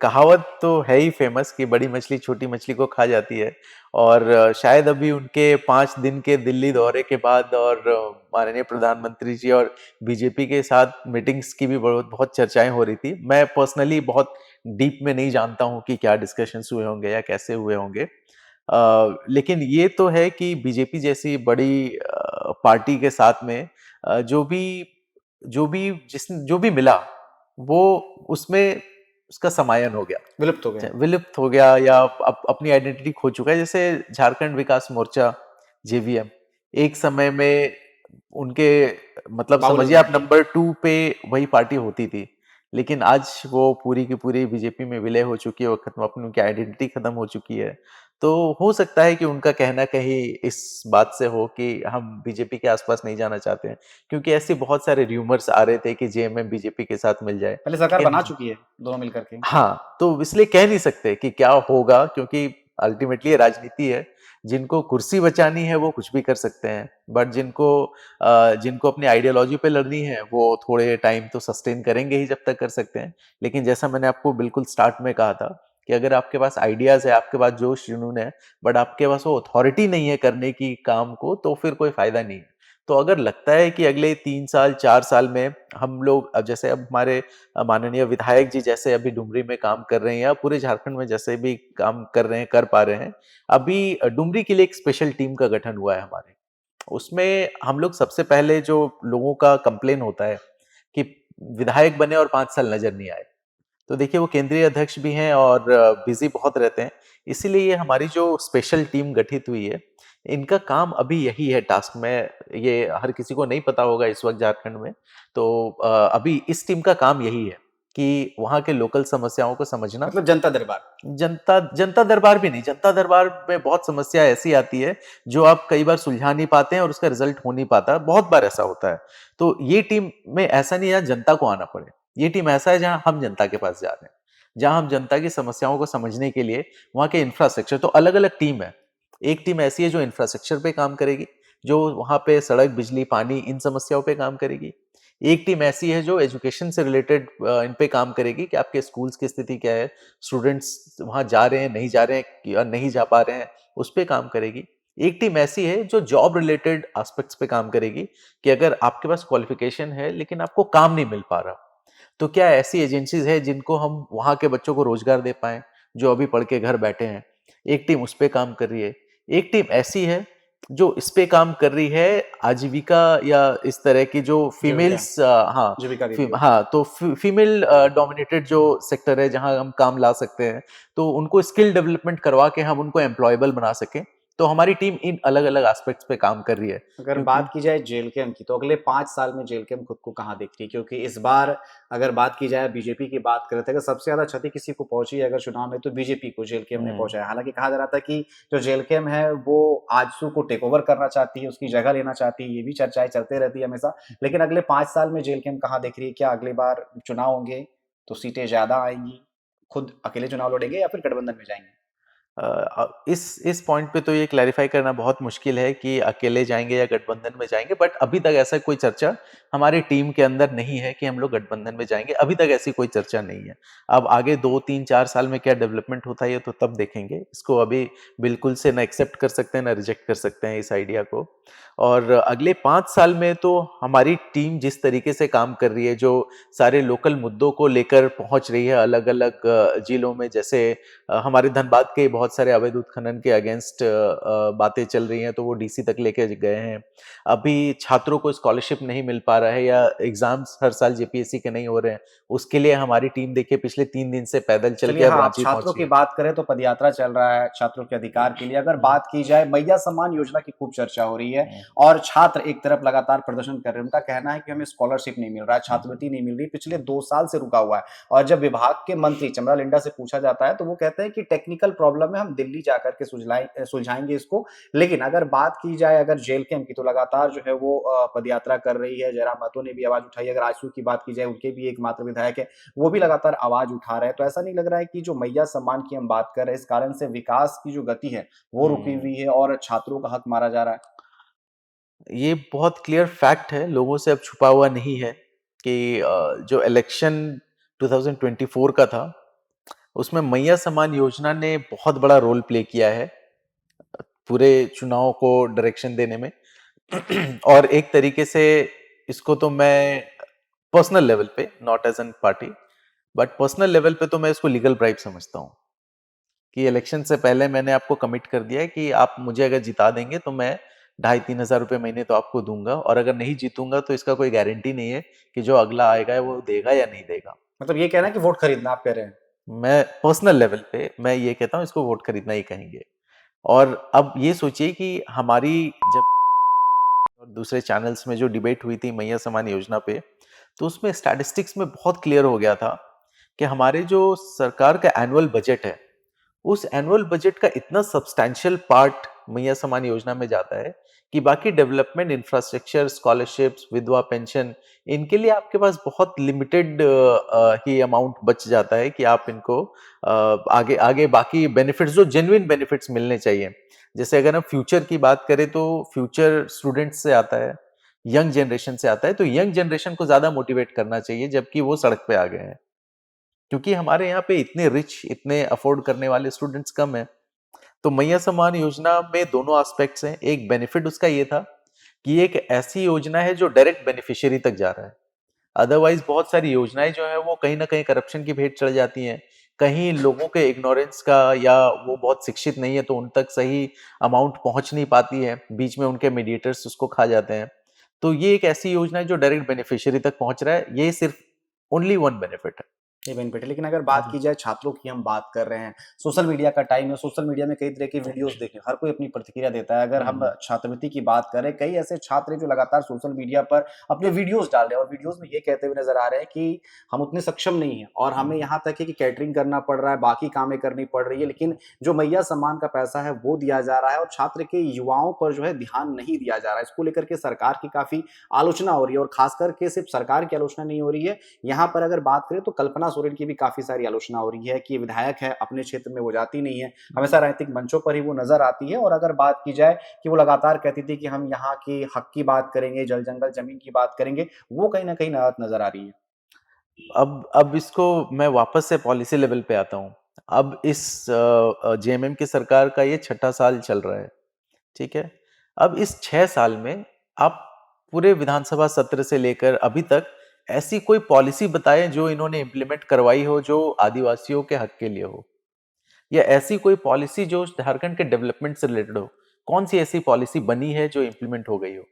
कहावत तो है ही फेमस कि बड़ी मछली छोटी मछली को खा जाती है। और शायद अभी उनके 5 दिन के दिल्ली दौरे के बाद और माननीय प्रधानमंत्री जी और बीजेपी के साथ मीटिंग्स की भी बहुत बहुत चर्चाएं हो रही थी। मैं पर्सनली बहुत डीप में नहीं जानता हूं कि क्या डिस्कशंस हुए होंगे या कैसे हुए होंगे। लेकिन ये तो है कि बीजेपी जैसी बड़ी पार्टी के साथ में जो भी मिला वो उसमें उसका समायन हो गया, विलुप्त हो गया। विलुप्त हो गया या अपनी आइडेंटिटी खो चुका है। जैसे झारखंड विकास मोर्चा, जेवीएम, एक समय में उनके मतलब बाबूलाल समझिए आप मरांडी। नंबर 2 पे वही पार्टी होती थी। लेकिन आज वो पूरी की पूरी बीजेपी में विलय हो चुकी है, वो खत्म, अपनी उनकी आइडेंटिटी खत्म हो चुकी है। तो हो सकता है कि उनका कहना कहीं इस बात से हो कि हम बीजेपी के आसपास नहीं जाना चाहते हैं, क्योंकि ऐसे बहुत सारे र्यूमर्स आ रहे थे कि जेएमएम बीजेपी के साथ मिल जाए। पहले सरकार लेकिन बना चुकी है दोनों मिलकर के। हाँ, तो इसलिए कह नहीं सकते कि क्या होगा, क्योंकि अल्टीमेटली ये राजनीति है। जिनको कुर्सी बचानी है वो कुछ भी कर सकते हैं, बट जिनको अपनी आइडियोलॉजी पे लड़नी है वो थोड़े टाइम तो सस्टेन करेंगे ही, जब तक कर सकते हैं। लेकिन जैसा मैंने आपको बिल्कुल स्टार्ट में कहा था कि अगर आपके पास आइडियाज है, आपके पास जोश जुनून है, बट आपके पास वो अथॉरिटी नहीं है करने की काम को, तो फिर कोई फायदा नहीं है। तो अगर लगता है कि अगले 3 साल 4 साल में हम लोग, अब जैसे अब हमारे माननीय विधायक जी जैसे अभी डुमरी में काम कर रहे हैं या पूरे झारखंड में जैसे भी काम कर रहे हैं, कर पा रहे हैं। अभी डुमरी के लिए एक स्पेशल टीम का गठन हुआ है हमारे। उसमें हम लोग सबसे पहले, जो लोगों का कंप्लेन होता है कि विधायक बने और 5 साल नजर नहीं आए, तो देखिए वो केंद्रीय अध्यक्ष भी हैं और बिजी बहुत रहते हैं। इसीलिए ये हमारी जो स्पेशल टीम गठित हुई है, इनका काम अभी यही है, टास्क में ये हर किसी को नहीं पता होगा इस वक्त झारखंड में। तो अभी इस टीम का काम यही है कि वहाँ के लोकल समस्याओं को समझना। मतलब जनता दरबार। जनता जनता दरबार भी नहीं, जनता दरबार में बहुत समस्या ऐसी आती है जो आप कई बार सुलझा नहीं पाते हैं और उसका रिजल्ट हो नहीं पाता, बहुत बार ऐसा होता है। तो ये टीम में ऐसा नहीं है जनता को आना पड़े, ये टीम ऐसा है जहां हम जनता के पास जा रहे हैं, जहां हम जनता की समस्याओं को समझने के लिए वहां के इंफ्रास्ट्रक्चर, तो अलग अलग टीम है। एक टीम ऐसी है जो इंफ्रास्ट्रक्चर पे काम करेगी, जो वहां पे सड़क, बिजली, पानी, इन समस्याओं पे काम करेगी। एक टीम ऐसी है जो एजुकेशन से रिलेटेड इन पे काम करेगी कि आपके स्कूल्स की स्थिति क्या है, स्टूडेंट्स वहां जा रहे हैं, नहीं जा रहे हैं या नहीं जा पा रहे हैं, उस पे काम करेगी। एक टीम ऐसी है जो जॉब रिलेटेड एस्पेक्ट्स पे काम करेगी कि अगर आपके पास क्वालिफिकेशन है लेकिन आपको काम नहीं मिल पा रहा, तो क्या ऐसी एजेंसीज है जिनको हम वहां के बच्चों को रोजगार दे पाएं जो अभी पढ़ के घर बैठे हैं। एक टीम उस पे काम कर रही है। एक टीम ऐसी है जो इस पे काम कर रही है आजीविका या इस तरह की जो जीविका। फीमेल्स, हाँ, जीविका दीदी। हाँ, तो फीमेल डोमिनेटेड जो सेक्टर है जहां हम काम ला सकते हैं, तो उनको स्किल डेवलपमेंट करवा के हम उनको एम्प्लॉयबल बना सकें। तो हमारी टीम इन अलग-अलग एस्पेक्ट्स पे काम कर रही है। अगर क्योंकि बात की जाए जेल कैम्प की, तो अगले 5 साल में जेल कैम्प खुद को कहाँ देखती है? क्योंकि इस बार अगर बात की जाए बीजेपी की बात करें तो अगर सबसे ज़्यादा क्षति किसी को पहुँची है अगर चुनाव में तो बीजेपी को जेल कैम्प ने हुँ। पहुँचाया। हालाँकि कहा जा रहा था कि जो जेल कैम्प है वो आजसू को टेक ओवर करना चाहती है, उसकी जगह लेना चाहती है, ये भी चर्चाएँ चलते रहती है हमेशा। लेकिन अगले 5 साल में जेल कैम्प कहाँ दिख रही है? क्या अगली बार चुनाव होंगे तो सीटें ज़्यादा आएँगी? खुद अकेले चुनाव लड़ेंगे या फिर गठबंधन में जाएँगे? इस पॉइंट पे तो ये क्लैरिफ़ाई करना बहुत मुश्किल है कि अकेले जाएँगे या गठबंधन में जाएँगे, बट अभी तक ऐसा कोई चर्चा हमारी टीम के अंदर नहीं है कि हम लोग गठबंधन में जाएँगे, अभी तक ऐसी कोई चर्चा नहीं है। अब आगे 2, 3, 4 साल में क्या डेवलपमेंट होता है ये तो तब देखेंगे। इसको अभी बिल्कुल से ना एक्सेप्ट कर सकते हैं, ना रिजेक्ट कर सकते हैं इस आइडिया को। और अगले 5 साल में तो हमारी टीम जिस तरीके से काम कर रही है, जो सारे लोकल मुद्दों को लेकर पहुँच रही है अलग-अलग जिलों में, जैसे हमारे धनबाद के बहुत सारे अवैध उत्खनन के अगेंस्ट बातें चल रही हैं, तो वो डीसी तक लेके गए हैं। अभी छात्रों को स्कॉलरशिप नहीं मिल पा रहा है या एग्ज़ाम्स हर साल जेपीएससी के नहीं हो रहे हैं, उसके लिए हमारी टीम देखिए पिछले 3 दिन से पैदल चल चलिए के अब हाँ, आप रांची छात्रों पहुँची की है। बात करें तो पदयात्रा चल रहा है छात्रों के अधिकार के लिए। अगर हुँ, बात की जाए मैया सम्मान योजना की खूब चर्चा हो रही है हुँ, और छात्र एक तरफ लगातार प्रदर्शन कर रहे हैं। उनका कहना है कि हमें स्कॉलरशिप नहीं मिल रहा है, हुँ, छात्रवृत्ति नहीं मिल रही, पिछले 2 साल से रुका हुआ है। और जब विभाग के मंत्री चमरा लिंडा से पूछा जाता है तो वो कहते हैं कि टेक्निकल प्रॉब्लम है, हम दिल्ली जाकर के सुलझाएँगे इसको। लेकिन अगर बात की जाए अगर जेल कैम्प की तो लगातार जो है वो पदयात्रा कर रही है। जयराम महतो ने भी आवाज़ उठाई है। अगर आजसू की बात की जाए उनके भी एकमात्र विधायक है। वो भी लगातार आवाज़ उठा रहे हैं। तो ऐसा नहीं लग रहा है कि जो मैया सम्मान की हम बात कर रहे हैं, इस कारण से विकास की जो गति है, वो रुकी हुँ। हुई है और छात्रों का हक मारा जा रहा है? ये बहुत क्लियर फैक्ट है, लोगों से अब छुपा हुआ नहीं है कि जो इलेक्शन 2024 का था, उसमें मैया सम्मान योजना ने बहुत बड़ा रोल प्ले किया है, पूरे चुनाव को डायरेक्शन देने में। और एक तरीके से इसको तो मैं पर्सनल लेवल पे, not as an party, but personal level पे तो मैं इसको लीगल ब्राइब समझता हूँ, कि इलेक्शन से पहले मैंने आपको कमिट कर दिया है कि आप मुझे अगर जिता देंगे तो मैं 2,500-3,000 रुपए महीने तो आपको दूँगा, और अगर नहीं जीतूँगा तो इसका कोई गारंटी नहीं है कि जो अगला आएगा वो देगा या नहीं देगा। मतलब ये कहना है कि वोट खरीदना आप कह रहे हैं? मैं पर्सनल लेवल पे मैं ये कहता हूँ, इसको वोट खरीदना ही कहेंगे। और अब ये सोचिए कि हमारी जब और दूसरे चैनल्स में जो डिबेट हुई थी मैया समान योजना पे, तो उसमें स्टैटिस्टिक्स में बहुत क्लियर हो गया था कि हमारे जो सरकार का एनुअल बजट है, उस एनुअल बजट का इतना सब्सटैंशियल पार्ट मैया समान योजना में जाता है कि बाकी डेवलपमेंट इंफ्रास्ट्रक्चर, स्कॉलरशिप्स, विधवा पेंशन, इनके लिए आपके पास बहुत लिमिटेड ही अमाउंट बच जाता है कि आप इनको आगे आगे बाकी बेनिफिट्स, जो जेन्युइन बेनिफिट्स मिलने चाहिए। जैसे अगर हम फ्यूचर की बात करें तो फ्यूचर स्टूडेंट्स से आता है, यंग जनरेशन से आता है, तो यंग जनरेशन को ज़्यादा मोटिवेट करना चाहिए जबकि वो सड़क पे आ गए हैं। क्योंकि हमारे यहाँ पे इतने रिच, इतने अफोर्ड करने वाले स्टूडेंट्स कम हैं। तो मैया सम्मान योजना में दोनों एस्पेक्ट्स हैं। एक बेनिफिट उसका ये था कि ये एक ऐसी योजना है जो डायरेक्ट बेनिफिशियरी तक जा रहा है। अदरवाइज़ बहुत सारी योजनाएँ जो हैं वो कहीं न कहीं करप्शन की भेंट चढ़ जाती हैं। कहीं लोगों के इग्नोरेंस का, या वो बहुत शिक्षित नहीं है तो उन तक सही अमाउंट पहुँच नहीं पाती है। बीच में उनके मीडिएटर्स उसको खा जाते हैं। तो ये एक ऐसी योजना है जो डायरेक्ट बेनिफिशियरी तक पहुँच रहा है। ये सिर्फ ओनली वन बेनिफिट है। ये बेनिफिट है। लेकिन अगर बात की जाए छात्रों की हम बात कर रहे हैं, सोशल मीडिया का टाइम है, सोशल मीडिया में कई तरह की वीडियोज़ देखिए, हर कोई अपनी प्रतिक्रिया देता है। अगर हुँ, हम हुँ। छात्रवृत्ति की बात करें, कई ऐसे छात्र हैं जो लगातार सोशल मीडिया पर अपने वीडियोज़ डाल रहे हैं और वीडियोज़ में ये कहते हुए नज़र आ रहे हैं कि हम उतने सक्षम नहीं हैं और हुँ, हमें हुँ। यहाँ तक है कि कैटरिंग करना पड़ रहा है, बाकी कामें करनी पड़ रही है, लेकिन जो मैया सम्मान का पैसा है, वो दिया जा रहा है और छात्र के युवाओं पर जो है ध्यान नहीं दिया जा रहा है। इसको लेकर के सरकार की काफ़ी आलोचना हो रही है और ख़ास करके सिर्फ़ सरकार की आलोचना नहीं हो रही है, यहाँ पर अगर बात करें तो कल्पना सोरेन की भी काफ़ी सारी आलोचना हो रही है कि विधायक है, अपने क्षेत्र में वो जाती नहीं है, हमेशा राजनीतिक मंचों पर ही वो नज़र आती है और अगर बात की जाए कि वो लगातार कहती थी कि हम यहाँ के हक की बात करेंगे, जल-जंगल ज़मीन की बात करेंगे, वो कहीं न कहीं नज़र आ रही है। अब इसको मैं वापस से पॉलिसी लेवल पे आता हूँ। अब इस जेएमएम की सरकार का ये छठा साल चल रहा है, ठीक है? अब इस 6 साल में आप पूरे विधानसभा सत्र से लेकर अभी तक ऐसी कोई पॉलिसी बताएँ जो इन्होंने इम्प्लीमेंट करवाई हो, जो आदिवासियों के हक के लिए हो, या ऐसी कोई पॉलिसी जो झारखंड के डेवलपमेंट से रिलेटेड हो। कौन-सी ऐसी पॉलिसी बनी है जो इम्प्लीमेंट हो गई हो?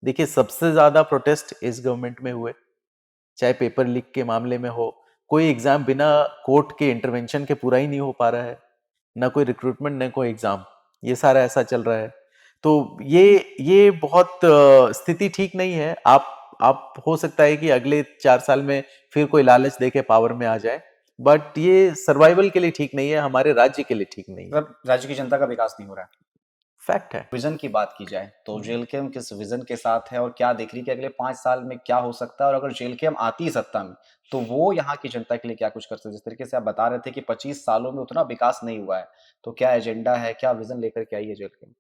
देखिए, सबसे ज़्यादा प्रोटेस्ट इस गवर्नमेंट में हुए, चाहे पेपर लीक के मामले में हो, कोई एग्ज़ाम बिना कोर्ट के इंटरवेंशन के पूरा ही नहीं हो पा रहा है, ना कोई रिक्रूटमेंट, ना कोई एग्ज़ाम। ये सारा ऐसा चल रहा है। तो ये बहुत स्थिति ठीक नहीं है। आप हो सकता है कि अगले 4 साल में फिर कोई लालच देके पावर में आ जाए, बट ये सर्वाइवल के लिए ठीक नहीं है, हमारे राज्य के लिए ठीक नहीं है। मतलब राज्य की जनता का विकास नहीं हो रहा है। फैक्ट है। विज़न की बात की जाए, तो हुँ। जेलकेम किस विज़न के साथ है और क्या देख रही है कि अगले 5 साल में क्या हो सकता है? और अगर जेलकेम आती है सत्ता में, तो वो यहाँ की जनता के लिए क्या कुछ कर सकती है? जिस तरीके से आप बता रहे थे कि 25 सालों में उतना विकास नहीं हुआ है, तो क्या एजेंडा है, क्या विज़न लेकर के आई है जेलकेम?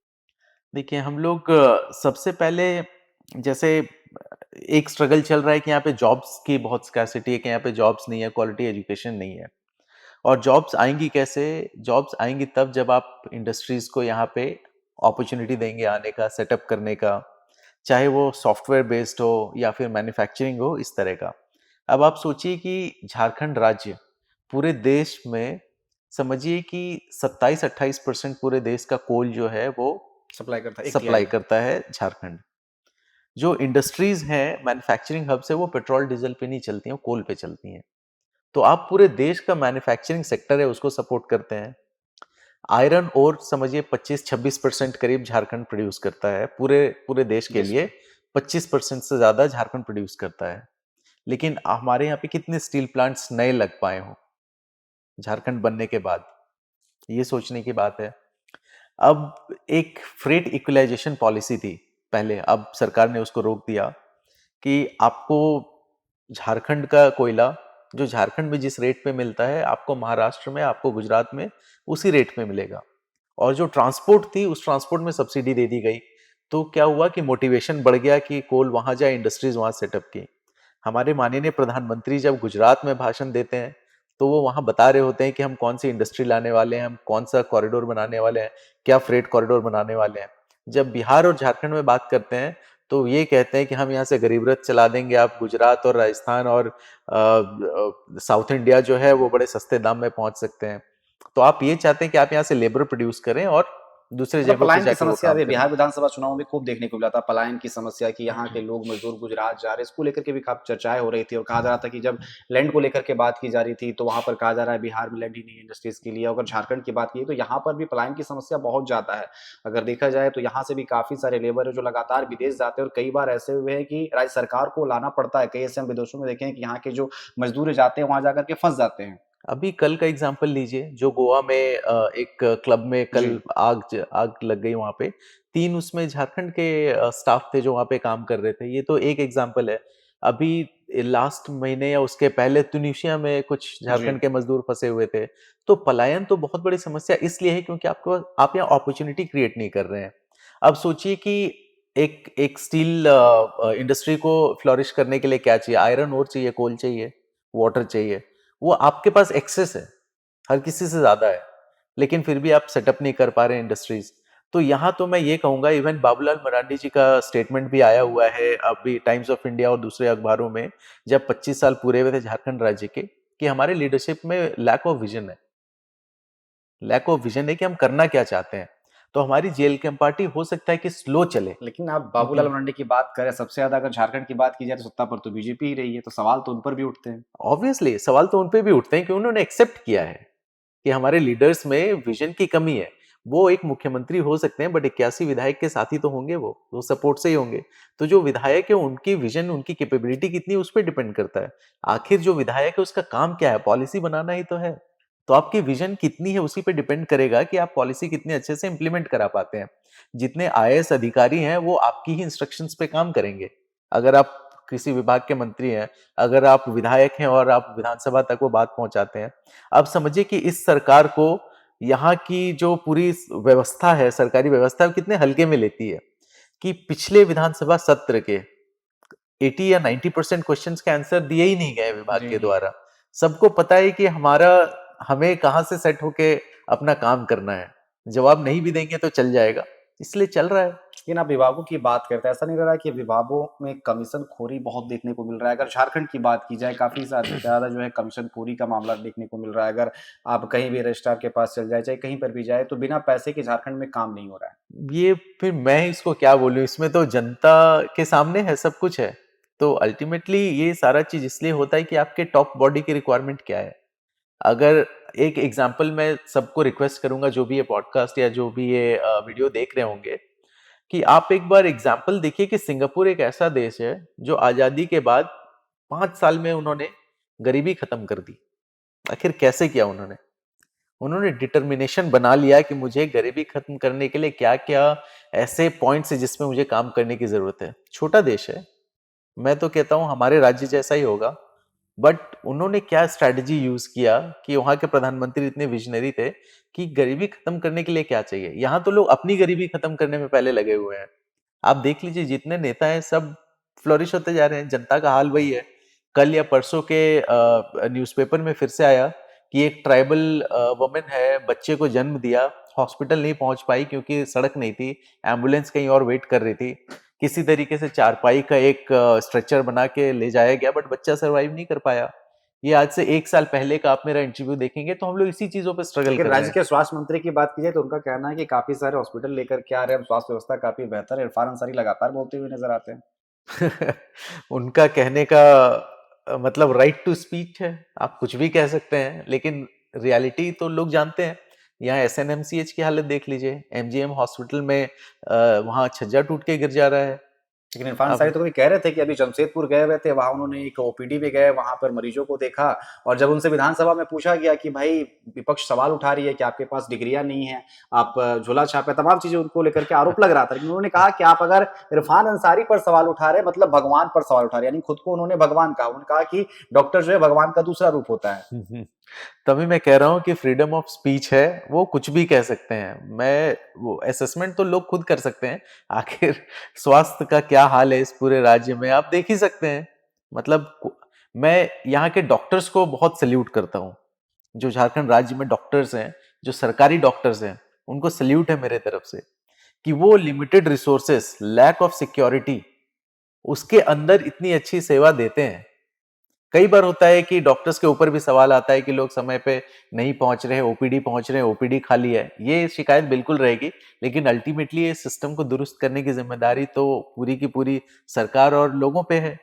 देखिए हम लोग सबसे पहले जैसे एक स्ट्रगल चल रहा है कि यहाँ पे जॉब्स की बहुत स्कैर्सिटी है, कि यहाँ पे जॉब्स नहीं है, क्वालिटी एजुकेशन नहीं है। और जॉब्स आएँगी कैसे? जॉब्स आएँगी तब जब आप इंडस्ट्रीज़ को यहाँ पे अपॉर्च्युनिटी देंगे आने का, सेटअप करने का, चाहे वो सॉफ्टवेयर बेस्ड हो या फिर मैन्युफैक्चरिंग हो, इस तरह का। अब आप सोचिए कि झारखंड राज्य पूरे देश में समझिए कि 27-28% पूरे देश का कोल जो है वो सप्लाई करता है 1 सप्लाई तिहाई। करता है झारखंड। जो इंडस्ट्रीज़ हैं, मैन्युफैक्चरिंग हब्स है, वो पेट्रोल, डीज़ल पे नहीं चलती हैं, वो कोल पे चलती हैं। तो आप पूरे देश का मैन्युफैक्चरिंग सेक्टर है, उसको सपोर्ट करते हैं। आयरन ओर समझिए 25-26% करीब झारखंड प्रोड्यूस करता है। पूरे पूरे देश के देश लिए में। 25% से ज़्यादा झारखंड प्रोड्यूस करता है। लेकिन हमारे यहाँ पे कितने स्टील प्लांट्स नए लग पाए हों, झारखंड बनने के बाद? ये सोचने की बात है। अब एक फ्रेट इक्विलाइजेशन पॉलिसी थी पहले, अब सरकार ने उसको रोक दिया कि आपको झारखंड का कोयला जो झारखंड में जिस रेट पे मिलता है, आपको महाराष्ट्र में, आपको गुजरात में उसी रेट पे मिलेगा। और जो ट्रांसपोर्ट थी, उस ट्रांसपोर्ट में सब्सिडी दे दी गई। तो क्या हुआ कि मोटिवेशन बढ़ गया कि कोल वहां जाए, इंडस्ट्रीज वहां सेटअप की। हमारे माननीय प्रधानमंत्री जब गुजरात में भाषण देते हैं, तो वो वहां बता रहे होते हैं कि हम कौन सी इंडस्ट्री लाने वाले हैं, हम कौन सा कॉरिडोर बनाने वाले हैं, क्या फ्रेट कॉरिडोर बनाने वाले हैं। जब बिहार और झारखंड में बात करते हैं, तो ये कहते हैं कि हम यहाँ से गरीब रथ चला देंगे, आप गुजरात और राजस्थान और साउथ इंडिया जो है वो बड़े सस्ते दाम में पहुंच सकते हैं। तो आप ये चाहते हैं कि आप यहाँ से लेबर प्रोड्यूस करें और दूसरे मतलब जगहों पे पलायन की जाके वो समस्या काम अभी करें। बिहार विधानसभा चुनाव में खूब देखने को मिला था, पलायन की समस्या कि यहाँ के लोग मजदूर गुजरात जा रहे हैं, इसको लेकर के भी काफ़ी चर्चाएँ हो रही थी और कहा जा रहा था कि जब लैंड को लेकर के बात की जा रही थी, तो वहाँ पर कहा जा रहा है बिहार में लैंड ही नहीं है इंडस्ट्रीज़ के लिए। अगर झारखंड की बात की तो यहाँ पर भी पलायन की समस्या बहुत ज़्यादा है। अगर देखा जाए तो यहाँ से भी काफ़ी सारे लेबर है जो लगातार विदेश जाते हैं और कई बार ऐसे हुए हैं कि राज्य सरकार को लाना पड़ता है। कई ऐसे हम विदेशों में देखे हैं कि यहाँ के जो मज़दूर जाते हैं, वहाँ जाकर के फँस जाते हैं। अभी कल का एग्जांपल लीजिए, जो गोवा में एक क्लब में जी। कल आग लग गई वहाँ पे। 3 उसमें झारखंड के स्टाफ थे जो वहाँ पे काम कर रहे थे। ये तो एक एग्जांपल है। अभी लास्ट महीने या उसके पहले तुनिसिया में कुछ जी। झारखंड के मजदूर फंसे हुए थे। तो पलायन तो बहुत बड़ी समस्या इसलिए है क्योंकि आप यहाँ अपॉर्चुनिटी क्रिएट नहीं कर रहे हैं। अब सोचिए कि एक एक स्टील इंडस्ट्री को फ्लोरिश करने के लिए क्या चाहिए? आयरन ओर चाहिए, कोल चाहिए, वाटर चाहिए। वो आपके पास एक्सेस है, हर किसी से ज़्यादा है, लेकिन फिर भी आप सेटअप नहीं कर पा रहे हैं इंडस्ट्रीज़। तो यहाँ तो मैं ये कहूँगा, इवन बाबूलाल मरांडी जी का स्टेटमेंट भी आया हुआ है अभी टाइम्स ऑफ इंडिया और दूसरे अखबारों में, जब 25 साल पूरे हुए थे झारखंड राज्य के, कि हमारे लीडरशिप में लैक ऑफ विज़न है। लैक ऑफ विज़न है कि हम करना क्या चाहते हैं। तो हमारी जेएलकेएम पार्टी हो सकता है कि स्लो चले, लेकिन आप बाबूलाल लेकिन मरांडी की बात करें, सबसे ज़्यादा अगर झारखंड की बात की जाए तो सत्ता पर तो बीजेपी ही रही है, तो सवाल तो उन पर भी उठते हैं। ऑब्वियसली सवाल तो उन पे भी उठते हैं कि उन्होंने एक्सेप्ट किया है कि हमारे लीडर्स में विजन की कमी है। वो एक मुख्यमंत्री हो सकते हैं, बट 81 विधायक के साथ ही तो होंगे वो सपोर्ट से ही होंगे। तो जो विधायक है उनकी विजन, उनकी कैपेबिलिटी कितनी है उस पे डिपेंड करता है। आखिर जो विधायक है उसका काम क्या है? पॉलिसी बनाना ही तो है। तो आपकी विजन कितनी है उसी पे डिपेंड करेगा कि आप पॉलिसी कितने अच्छे से इम्प्लीमेंट करा पाते हैं। जितने आईएएस अधिकारी हैं वो आपकी ही इंस्ट्रक्शंस पे काम करेंगे। अगर आप किसी विभाग के मंत्री हैं, अगर आप विधायक हैं और आप विधानसभा तक वो बात पहुंचाते हैं, अब समझिए कि इस सरकार को यहाँ की जो पूरी व्यवस्था है, सरकारी व्यवस्था, वो कितने हल्के में लेती है कि पिछले विधानसभा सत्र के 80 या 90% क्वेश्चंस के आंसर दिए ही नहीं गए विभाग जी, के जी। द्वारा। सबको पता है कि हमें कहाँ से सेट होके अपना काम करना है। जवाब नहीं भी देंगे तो चल जाएगा, इसलिए चल रहा है। लेकिन आप विभागों की बात करते हैं, ऐसा नहीं लग रहा है कि विभागों में कमीशनखोरी बहुत देखने को मिल रहा है? अगर झारखंड की बात की जाए, काफ़ी ज़्यादा जो है कमीशनखोरी का मामला देखने को मिल रहा है। अगर आप कहीं भी रजिस्ट्रार के पास चल जाएँ, चाहे कहीं पर भी जाएँ, तो बिना पैसे के झारखंड में काम नहीं हो रहा है। ये फिर मैं इसको क्या बोलूँ, इसमें तो जनता के सामने है, सब कुछ है। तो अल्टीमेटली ये सारा चीज़ इसलिए होता है कि आपके टॉप बॉडी की रिक्वायरमेंट क्या है। अगर एक एग्जांपल मैं सबको रिक्वेस्ट करूंगा, जो भी ये पॉडकास्ट या जो भी ये वीडियो देख रहे होंगे, कि आप एक बार एग्जाम्पल देखिए कि सिंगापुर एक ऐसा देश है जो आजादी के बाद 5 साल में उन्होंने गरीबी खत्म कर दी। आखिर कैसे किया उन्होंने? उन्होंने डिटर्मिनेशन बना लिया कि मुझे गरीबी खत्म करने के लिए क्या क्या ऐसे पॉइंट्स है जिसमें मुझे काम करने की जरूरत है। छोटा देश है, मैं तो कहता हूं हमारे राज्य जैसा ही होगा, बट उन्होंने क्या स्ट्रैटेजी यूज किया कि वहां के प्रधानमंत्री इतने विजनरी थे कि गरीबी खत्म करने के लिए क्या चाहिए। यहां तो लोग अपनी गरीबी खत्म करने में पहले लगे हुए हैं। आप देख लीजिए जितने नेता हैं सब फ्लोरिश होते जा रहे हैं, जनता का हाल वही है। कल या परसों के न्यूज़पेपर में फिर से आया कि एक ट्राइबल वुमन है, बच्चे को जन्म दिया, हॉस्पिटल नहीं पहुंच पाई क्योंकि सड़क नहीं थी, एम्बुलेंस कहीं और वेट कर रही थी। किसी तरीके से चारपाई का एक स्ट्रेचर बना के ले जाया गया, बट बच्चा सरवाइव नहीं कर पाया। ये आज से 1 साल पहले का आप मेरा इंटरव्यू देखेंगे तो हम लोग इसी चीजों पे स्ट्रगल लेकिन कर रहे राज्य के स्वास्थ्य मंत्री की बात की जाए तो उनका कहना है कि काफ़ी सारे हॉस्पिटल लेकर के आ रहे हैं, अब स्वास्थ्य व्यवस्था काफ़ी बेहतर है। इरफान अंसारी लगातार बोलते हुए नज़र आते हैं। हैं। उनका कहने का मतलब राइट टू स्पीच है, आप कुछ भी कह सकते हैं, लेकिन रियलिटी तो लोग जानते हैं। यहाँ एसएनएमसीएच की हालत देख लीजिए, एमजीएम हॉस्पिटल में वहाँ छज्जा टूट के गिर जा रहा है। लेकिन इरफान अंसारी अब तो कभी कह रहे थे कि अभी जमशेदपुर गए हुए थे, वहाँ उन्होंने एक ओपीडी में गए, वहाँ पर मरीजों को देखा और जब उनसे विधानसभा में पूछा गया कि भाई विपक्ष सवाल उठा रही है कि आपके पास डिग्रियाँ नहीं हैं, आप झोला छाप है, तमाम चीज़ें उनको लेकर के आरोप लग रहा था। लेकिन उन्होंने कहा कि आप अगर इरफान अंसारी पर सवाल उठा रहे हैं मतलब भगवान पर सवाल उठा रहे हैं, यानी खुद को उन्होंने भगवान कहा। उन्होंने कहा कि डॉक्टर जो है भगवान का दूसरा रूप होता है। तभी मैं कह रहा हूँ कि फ्रीडम ऑफ स्पीच है, वो कुछ भी कह सकते हैं। मैं वो असेसमेंट तो लोग खुद कर सकते हैं। आखिर स्वास्थ्य का क्या हाल है इस पूरे राज्य में आप देख ही सकते हैं। मतलब मैं यहाँ के डॉक्टर्स को बहुत सल्यूट करता हूँ, जो झारखंड राज्य में डॉक्टर्स हैं, जो सरकारी डॉक्टर्स हैं, उनको सल्यूट है मेरे तरफ से कि वो limited resources, lack of security, उसके अंदर इतनी अच्छी सेवा देते हैं। कई बार होता है कि डॉक्टर्स के ऊपर भी सवाल आता है कि लोग समय पे नहीं पहुंच रहे, ओपीडी पहुंच रहे हैं, ओपीडी खाली है। ये शिकायत बिल्कुल रहेगी, लेकिन अल्टीमेटली ये सिस्टम को दुरुस्त करने की जिम्मेदारी तो पूरी की पूरी सरकार और लोगों पे है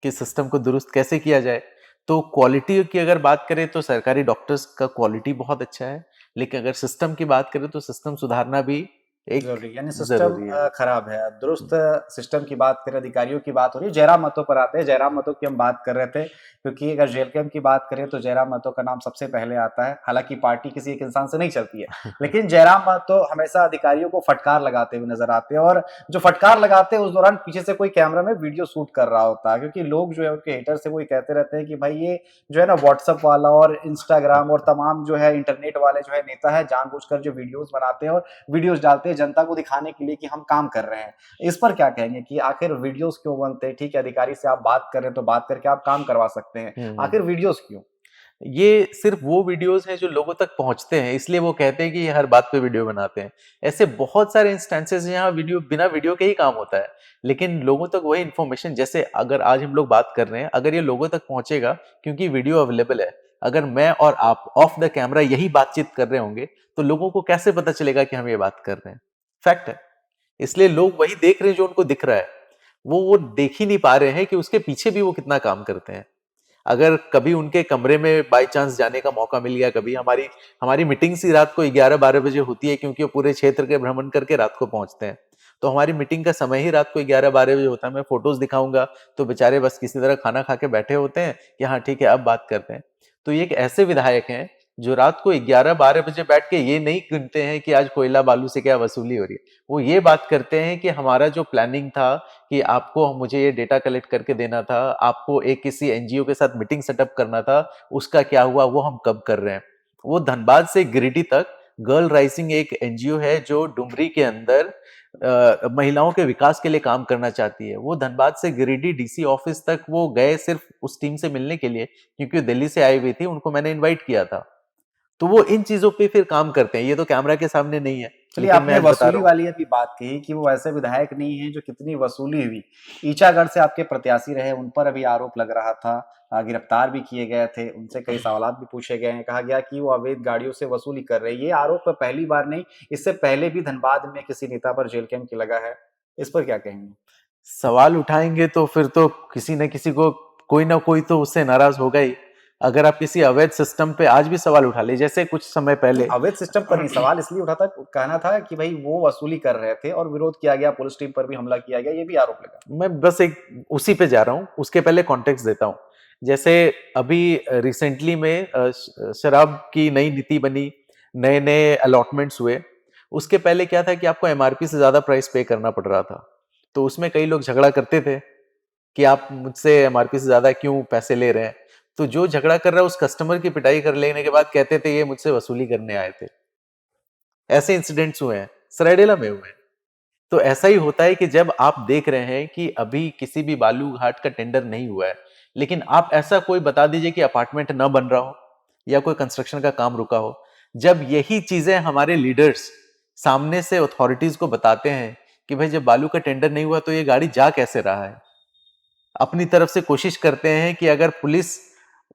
कि सिस्टम को दुरुस्त कैसे किया जाए। तो क्वालिटी की अगर बात करें तो सरकारी डॉक्टर्स का क्वालिटी बहुत अच्छा है, लेकिन अगर सिस्टम की बात करें तो सिस्टम सुधारना भी एक ज़रूरी यानी सिस्टम जरूरी है। खराब है। दुरुस्त सिस्टम की बात करें, अधिकारियों की बात हो रही है। जयराम महतो पर आते हैं। जयराम महतो की हम बात कर रहे थे क्योंकि अगर जेल कैंप की बात करें तो जयराम महतो का नाम सबसे पहले आता है। हालाँकि पार्टी किसी एक इंसान से नहीं चलती है, लेकिन जयराम महतो हमेशा अधिकारियों को फटकार लगाते हुए नज़र आते हैं और जो फटकार लगाते हैं उस दौरान पीछे से कोई कैमरा में वीडियो शूट कर रहा होता है क्योंकि लोग जो है उनके हेटर्स हैं वो ये कहते रहते हैं कि भाई ये जो है ना व्हाट्सएप वाला और इंस्टाग्राम और तमाम जो है इंटरनेट वाले जो है नेता है जानबूझकर जो वीडियोज़ बनाते हैं और वीडियोज़ डालते हैं जनता को दिखाने के लिए कि हम काम कर रहे हैं। इस पर क्या कहेंगे कि आखिर वीडियोज़ क्यों बनते हैं? ठीक है, अधिकारी से आप बात कर रहे हैं तो बात करके आप काम करवा सकते हैं। हम्म। आखिर वीडियोज़ क्यों? ये सिर्फ वो वीडियोस हैं जो लोगों तक पहुंचते हैं, इसलिए वो कहते हैं कि ये हर बात पे वीडियो बनाते हैं। ऐसे बहुत सारे इंस्टेंसेस हैं जहाँ वीडियो बिना वीडियो के ही काम होता है, लेकिन लोगों तक वही इन्फॉर्मेशन, जैसे अगर आज हम लोग बात कर रहे हैं, अगर ये लोगों तक पहुंचेगा क्योंकि वीडियो अवेलेबल है, अगर मैं और आप ऑफ द कैमरा यही बातचीत कर रहे होंगे तो लोगों को कैसे पता चलेगा कि हम ये बात कर रहे हैं? फैक्ट है। इसलिए लोग वही देख रहे हैं जो उनको दिख रहा है। वो देख ही नहीं पा रहे हैं कि उसके पीछे भी वो कितना काम करते हैं। अगर कभी उनके कमरे में बाय चांस जाने का मौका मिल गया, कभी हमारी हमारी मीटिंग्स ही रात को 11-12 बजे होती है क्योंकि वो पूरे क्षेत्र के भ्रमण करके रात को पहुंचते हैं। तो हमारी मीटिंग का समय ही रात को 11-12 बजे होता है। मैं फोटोज दिखाऊंगा तो बेचारे बस किसी तरह खाना खा के बैठे होते हैं कि हाँ ठीक है अब बात करते हैं। तो ये एक ऐसे विधायक हैं जो रात को 11-12 बजे बैठ के ये नहीं गिनते हैं कि आज कोयला बालू से क्या वसूली हो रही है। वो ये बात करते हैं कि हमारा जो प्लानिंग था कि आपको मुझे ये डेटा कलेक्ट करके देना था, आपको एक किसी एनजीओ के साथ मीटिंग सेटअप करना था, उसका क्या हुआ, वो हम कब कर रहे हैं। वो धनबाद से गिरिडीह तक गर्ल राइजिंग एक एनजीओ है जो डुमरी के अंदर महिलाओं के विकास के लिए काम करना चाहती है। वो धनबाद से गिरिडीह डीसी ऑफिस तक वो गए सिर्फ उस टीम से मिलने के लिए, क्योंकि दिल्ली से आई हुई थी, उनको मैंने इनवाइट किया था। तो वो इन चीजों पे फिर काम करते हैं, ये तो कैमरा के सामने नहीं है, चलिए, लेकिन मैं आपने आज बता वसूली रहा हूँ। वाली अभी बात कही कि वो वैसे विधायक नहीं हैं जो कितनी वसूली हुई। ईचागढ़ से आपके प्रत्याशी रहे, उन पर अभी आरोप लग रहा था। गिरफ्तार भी किए गए थे, उनसे कई सवालात भी पूछे गए हैं। कहा गया कि वो अवैध गाड़ियों से वसूली कर रहे हैं। ये आरोप पहली बार नहीं, इससे पहले भी धनबाद में किसी नेता पर जेल कैंप लगा है। इस पर क्या कहेंगे? सवाल उठाएंगे तो फिर तो किसी न किसी को, कोई ना कोई तो उससे नाराज होगा ही। अगर आप किसी अवैध सिस्टम पे आज भी सवाल उठा ले, जैसे कुछ समय नहीं, पहले अवैध सिस्टम पर नहीं, सवाल इसलिए उठा था, कहना था कि भई वो वसूली कर रहे थे और विरोध किया गया, पुलिस टीम पर भी हमला किया गया, ये भी आरोप लगा। मैं बस एक उसी पे जा रहा हूँ, उसके पहले कॉन्टेक्स्ट देता हूँ। जैसे अभी रिसेंटली में शराब की नई नीति बनी, नए-नए अलॉटमेंट्स हुए। उसके पहले क्या था कि आपको एमआरपी से ज़्यादा प्राइस पे करना पड़ रहा था। तो उसमें कई लोग झगड़ा करते थे कि आप मुझसे एमआरपी से ज़्यादा क्यों पैसे ले रहे हैं? तो जो झगड़ा कर रहा है उस कस्टमर की पिटाई कर लेने के बाद कहते थे ये मुझसे वसूली करने आए थे। ऐसे इंसिडेंट्स हुए हैं, सरायडेला में हुए हैं। तो ऐसा ही होता है कि जब आप देख रहे हैं कि अभी किसी भी बालू घाट का टेंडर नहीं हुआ है, लेकिन आप ऐसा कोई बता दीजिए कि अपार्टमेंट ना बन रहा हो या कोई कंस्ट्रक्शन का काम रुका हो। जब यही चीजें हमारे लीडर्स सामने से अथॉरिटीज को बताते हैं कि भाई जब बालू का टेंडर नहीं हुआ तो ये गाड़ी जा कैसे रहा है, अपनी तरफ से कोशिश करते हैं कि अगर पुलिस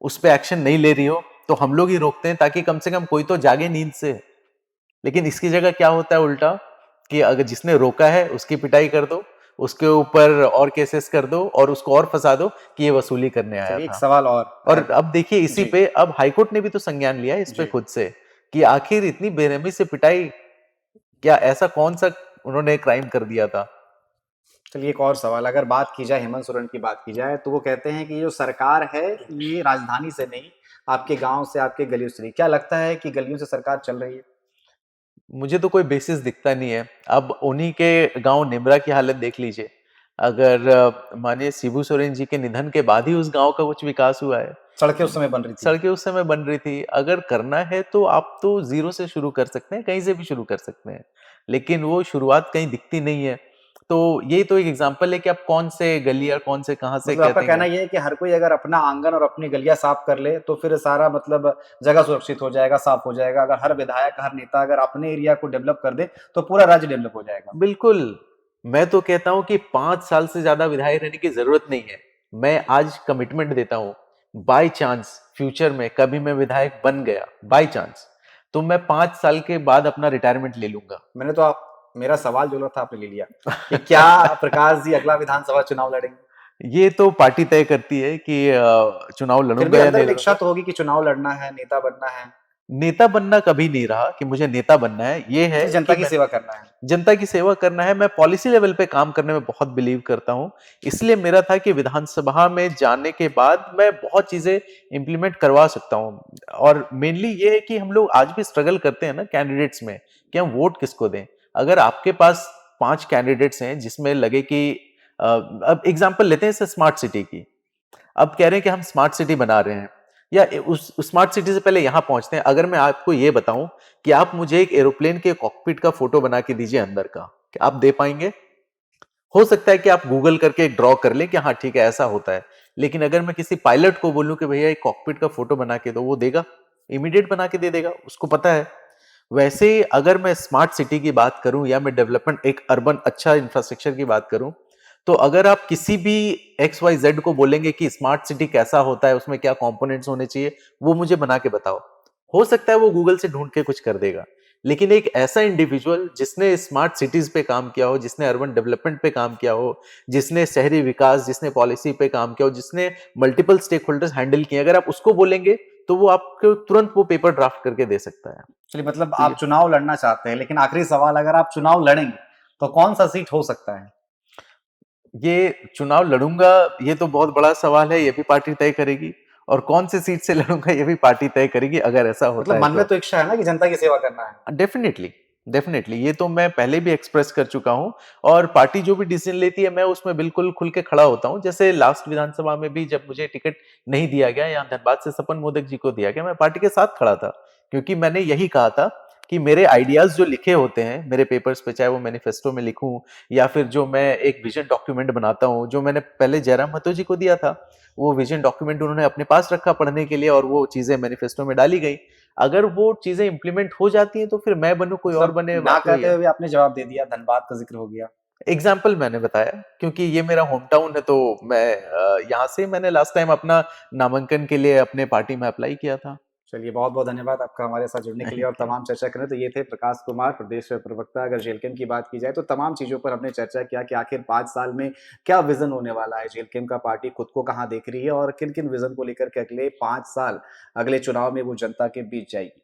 उस पर एक्शन नहीं ले रही हो तो हम लोग ही रोकते हैं ताकि कम से कम कोई तो जागे नींद से। लेकिन इसकी जगह क्या होता है उल्टा, कि अगर जिसने रोका है उसकी पिटाई कर दो, उसके ऊपर और केसेस कर दो और उसको और फंसा दो कि ये वसूली करने आया चलिए एक था। सवाल और और अब देखिए इसी जी, पे अब हाईकोर्ट ने भी तो संज्ञान लिया है इस पे जी। खुद से, कि आखिर इतनी बेरहमी से पिटाई, क्या ऐसा कौन सा उन्होंने क्राइम कर दिया था। चलिए एक और सवाल, अगर बात की जाए हेमंत सोरेन की बात की जाए, तो वो कहते हैं कि ये जो सरकार है, ये राजधानी से नहीं, आपके गाँव से, आपके गलियों से नहीं। क्या लगता है कि गलियों से सरकार चल रही है? मुझे तो कोई बेसिस दिखता नहीं है। अब उन्हीं के गांव निमरा की हालत देख लीजिए। अगर मानिए शिबू सोरेन जी के निधन के बाद ही उस गांव का कुछ विकास हुआ है। सड़कें उस समय बन रही थी। सड़कें उस समय बन रही थी। अगर करना है तो आप तो ज़ीरो से शुरू कर सकते हैं, कहीं से भी शुरू कर सकते हैं। लेकिन वो शुरुआत कहीं दिखती नहीं है। तो ये तो एक एग्ज़ाम्पल है कि आप कौन से गली और कौन से कहाँ से मतलब आपका कहते कहना हैं। ये है कि हर कोई अगर अपना आंगन और अपनी गलियाँ साफ कर ले, तो फिर सारा मतलब जगह सुरक्षित हो जाएगा, साफ हो जाएगा। अगर हर विधायक, हर नेता अगर अपने एरिया को डेवलप कर दे, तो पूरा राज्य डेवलप हो जाएगा। बिल्कुल, मैं तो कहता हूँ कि 5 साल से ज़्यादा विधायक रहने की ज़रूरत नहीं है। मैं आज कमिटमेंट देता हूँ, बाय चांस फ्यूचर में कभी मैं विधायक बन गया, बाय चांस, तो मैं 5 साल के बाद अपना रिटायरमेंट ले लूँगा। मैंने तो आप मेरा सवाल जो था आपने ले लिया, कि क्या प्रकाश जी अगला विधानसभा चुनाव लड़ेंगे? ये तो पार्टी तय करती है कि चुनाव फिर लड़ूँगा भी या अंदर नहीं में इच्छा लड़ूँगा। तो होगी कि चुनाव लड़ना है, नेता बनना है, नेता बनना कभी नहीं रहा कि मुझे नेता बनना है, ये है इसलिए जनता कि की मैं सेवा करना है। जनता की सेवा करना है। मैं पॉलिसी लेवल पे काम करने में बहुत बिलीव करता हूँ। इसलिए मेरा था कि विधानसभा में जाने के बाद मैं बहुत चीज़ें इम्प्लीमेंट करवा सकता हूँ। और मेनली ये है कि हम लोग आज भी स्ट्रगल करते हैं ना कैंडिडेट्स में, कि हम वोट किसको दें। अगर आपके पास 5 कैंडिडेट्स हैं जिसमें लगे कि अब एग्जांपल लेते हैं जैसे स्मार्ट सिटी की। अब कह रहे हैं कि हम स्मार्ट सिटी बना रहे हैं, या उस स्मार्ट सिटी से पहले यहां पहुंचते हैं। अगर मैं आपको ये बताऊं कि आप मुझे एक एरोप्लेन के कॉकपिट का फोटो बना के दीजिए अंदर का, क्या आप दे पाएंगे? हो सकता है कि आप गूगल करके एक ड्रॉ कर लें कि हाँ ठीक है ऐसा होता है। लेकिन अगर मैं किसी पायलट को बोलूं कि भैया एक कॉकपिट का फोटो बना के दो, वो देगा? इमीडिएट बना के दे देगा, उसको पता है। वैसे ही अगर मैं स्मार्ट सिटी की बात करूं या मैं डेवलपमेंट एक अर्बन अच्छा इंफ्रास्ट्रक्चर की बात करूं, तो अगर आप किसी भी एक्स वाई जेड को बोलेंगे कि स्मार्ट सिटी कैसा होता है, उसमें क्या कंपोनेंट्स होने चाहिए, वो मुझे बना के बताओ, हो सकता है वो गूगल से ढूंढ के कुछ कर देगा। लेकिन एक ऐसा इंडिविजुअल जिसने स्मार्ट सिटीज पे काम किया हो, जिसने अर्बन डेवलपमेंट पे काम किया हो, जिसने शहरी विकास, जिसने पॉलिसी पे काम किया हो, जिसने मल्टीपल स्टेक होल्डर्स हैंडल किए, अगर आप उसको बोलेंगे तो वो आपको तुरंत वो पेपर ड्राफ्ट करके दे सकता है। चलिए मतलब तो ये आप चुनाव लड़ना चाहते हैं, लेकिन आखिरी सवाल, अगर आप चुनाव लड़ेंगे, तो कौन-सा सीट हो सकता है? ये चुनाव लड़ूंगा, ये तो बहुत बड़ा सवाल है, ये भी पार्टी तय करेगी। और कौन सी सीट से लड़ूंगा ये भी पार्टी तय करेगी, अगर ऐसा होता मतलब है मन में तो। तो इच्छा है ना कि जनता की सेवा करना है। डेफिनेटली, डेफिनेटली ये तो मैं पहले भी एक्सप्रेस कर चुका हूँ। और पार्टी जो भी डिसीजन लेती है मैं उसमें बिल्कुल खुल के खड़ा होता हूँ। जैसे लास्ट विधानसभा में भी जब मुझे टिकट नहीं दिया गया, यहाँ धनबाद से सपन मोदक जी को दिया गया, मैं पार्टी के साथ खड़ा था, क्योंकि मैंने यही कहा था कि मेरे आइडियाज जो लिखे होते हैं मेरे पेपर्स पे, चाहे वो मैनिफेस्टो में लिखूं या फिर जो मैं एक विजन डॉक्यूमेंट बनाता हूँ, जो मैंने पहले जयराम महतो जी को दिया था, वो विजन डॉक्यूमेंट उन्होंने अपने पास रखा पढ़ने के लिए और वो चीजें मैनिफेस्टो में डाली गई। अगर वो चीजें इंप्लीमेंट हो जाती हैं तो फिर मैं बनूं कोई और मतलब बने, ना बात वही कहते है। हुए भी आपने जवाब दे दिया, धनबाद का ज़िक्र हो गया। एग्जाम्पल मैंने बताया क्योंकि ये मेरा होम टाउन है, तो मैं यहाँ से मैंने लास्ट टाइम अपना नामांकन के लिए अपने पार्टी में अप्लाई किया था। चलिए, बहुत-बहुत धन्यवाद आपका हमारे साथ जुड़ने के लिए और थैंक यू। तमाम चर्चा करें तो ये थे प्रकाश कुमार, प्रदेश प्रवक्ता। अगर जेएलकेम की बात की जाए तो तमाम चीज़ों पर हमने चर्चा किया कि आखिर 5 साल में क्या विज़न होने वाला है, जेएलकेम का पार्टी खुद को कहाँ देख रही है और किन-किन विज़न को लेकर के अगले 5 साल, अगले चुनाव में वो जनता के बीच जाएगी।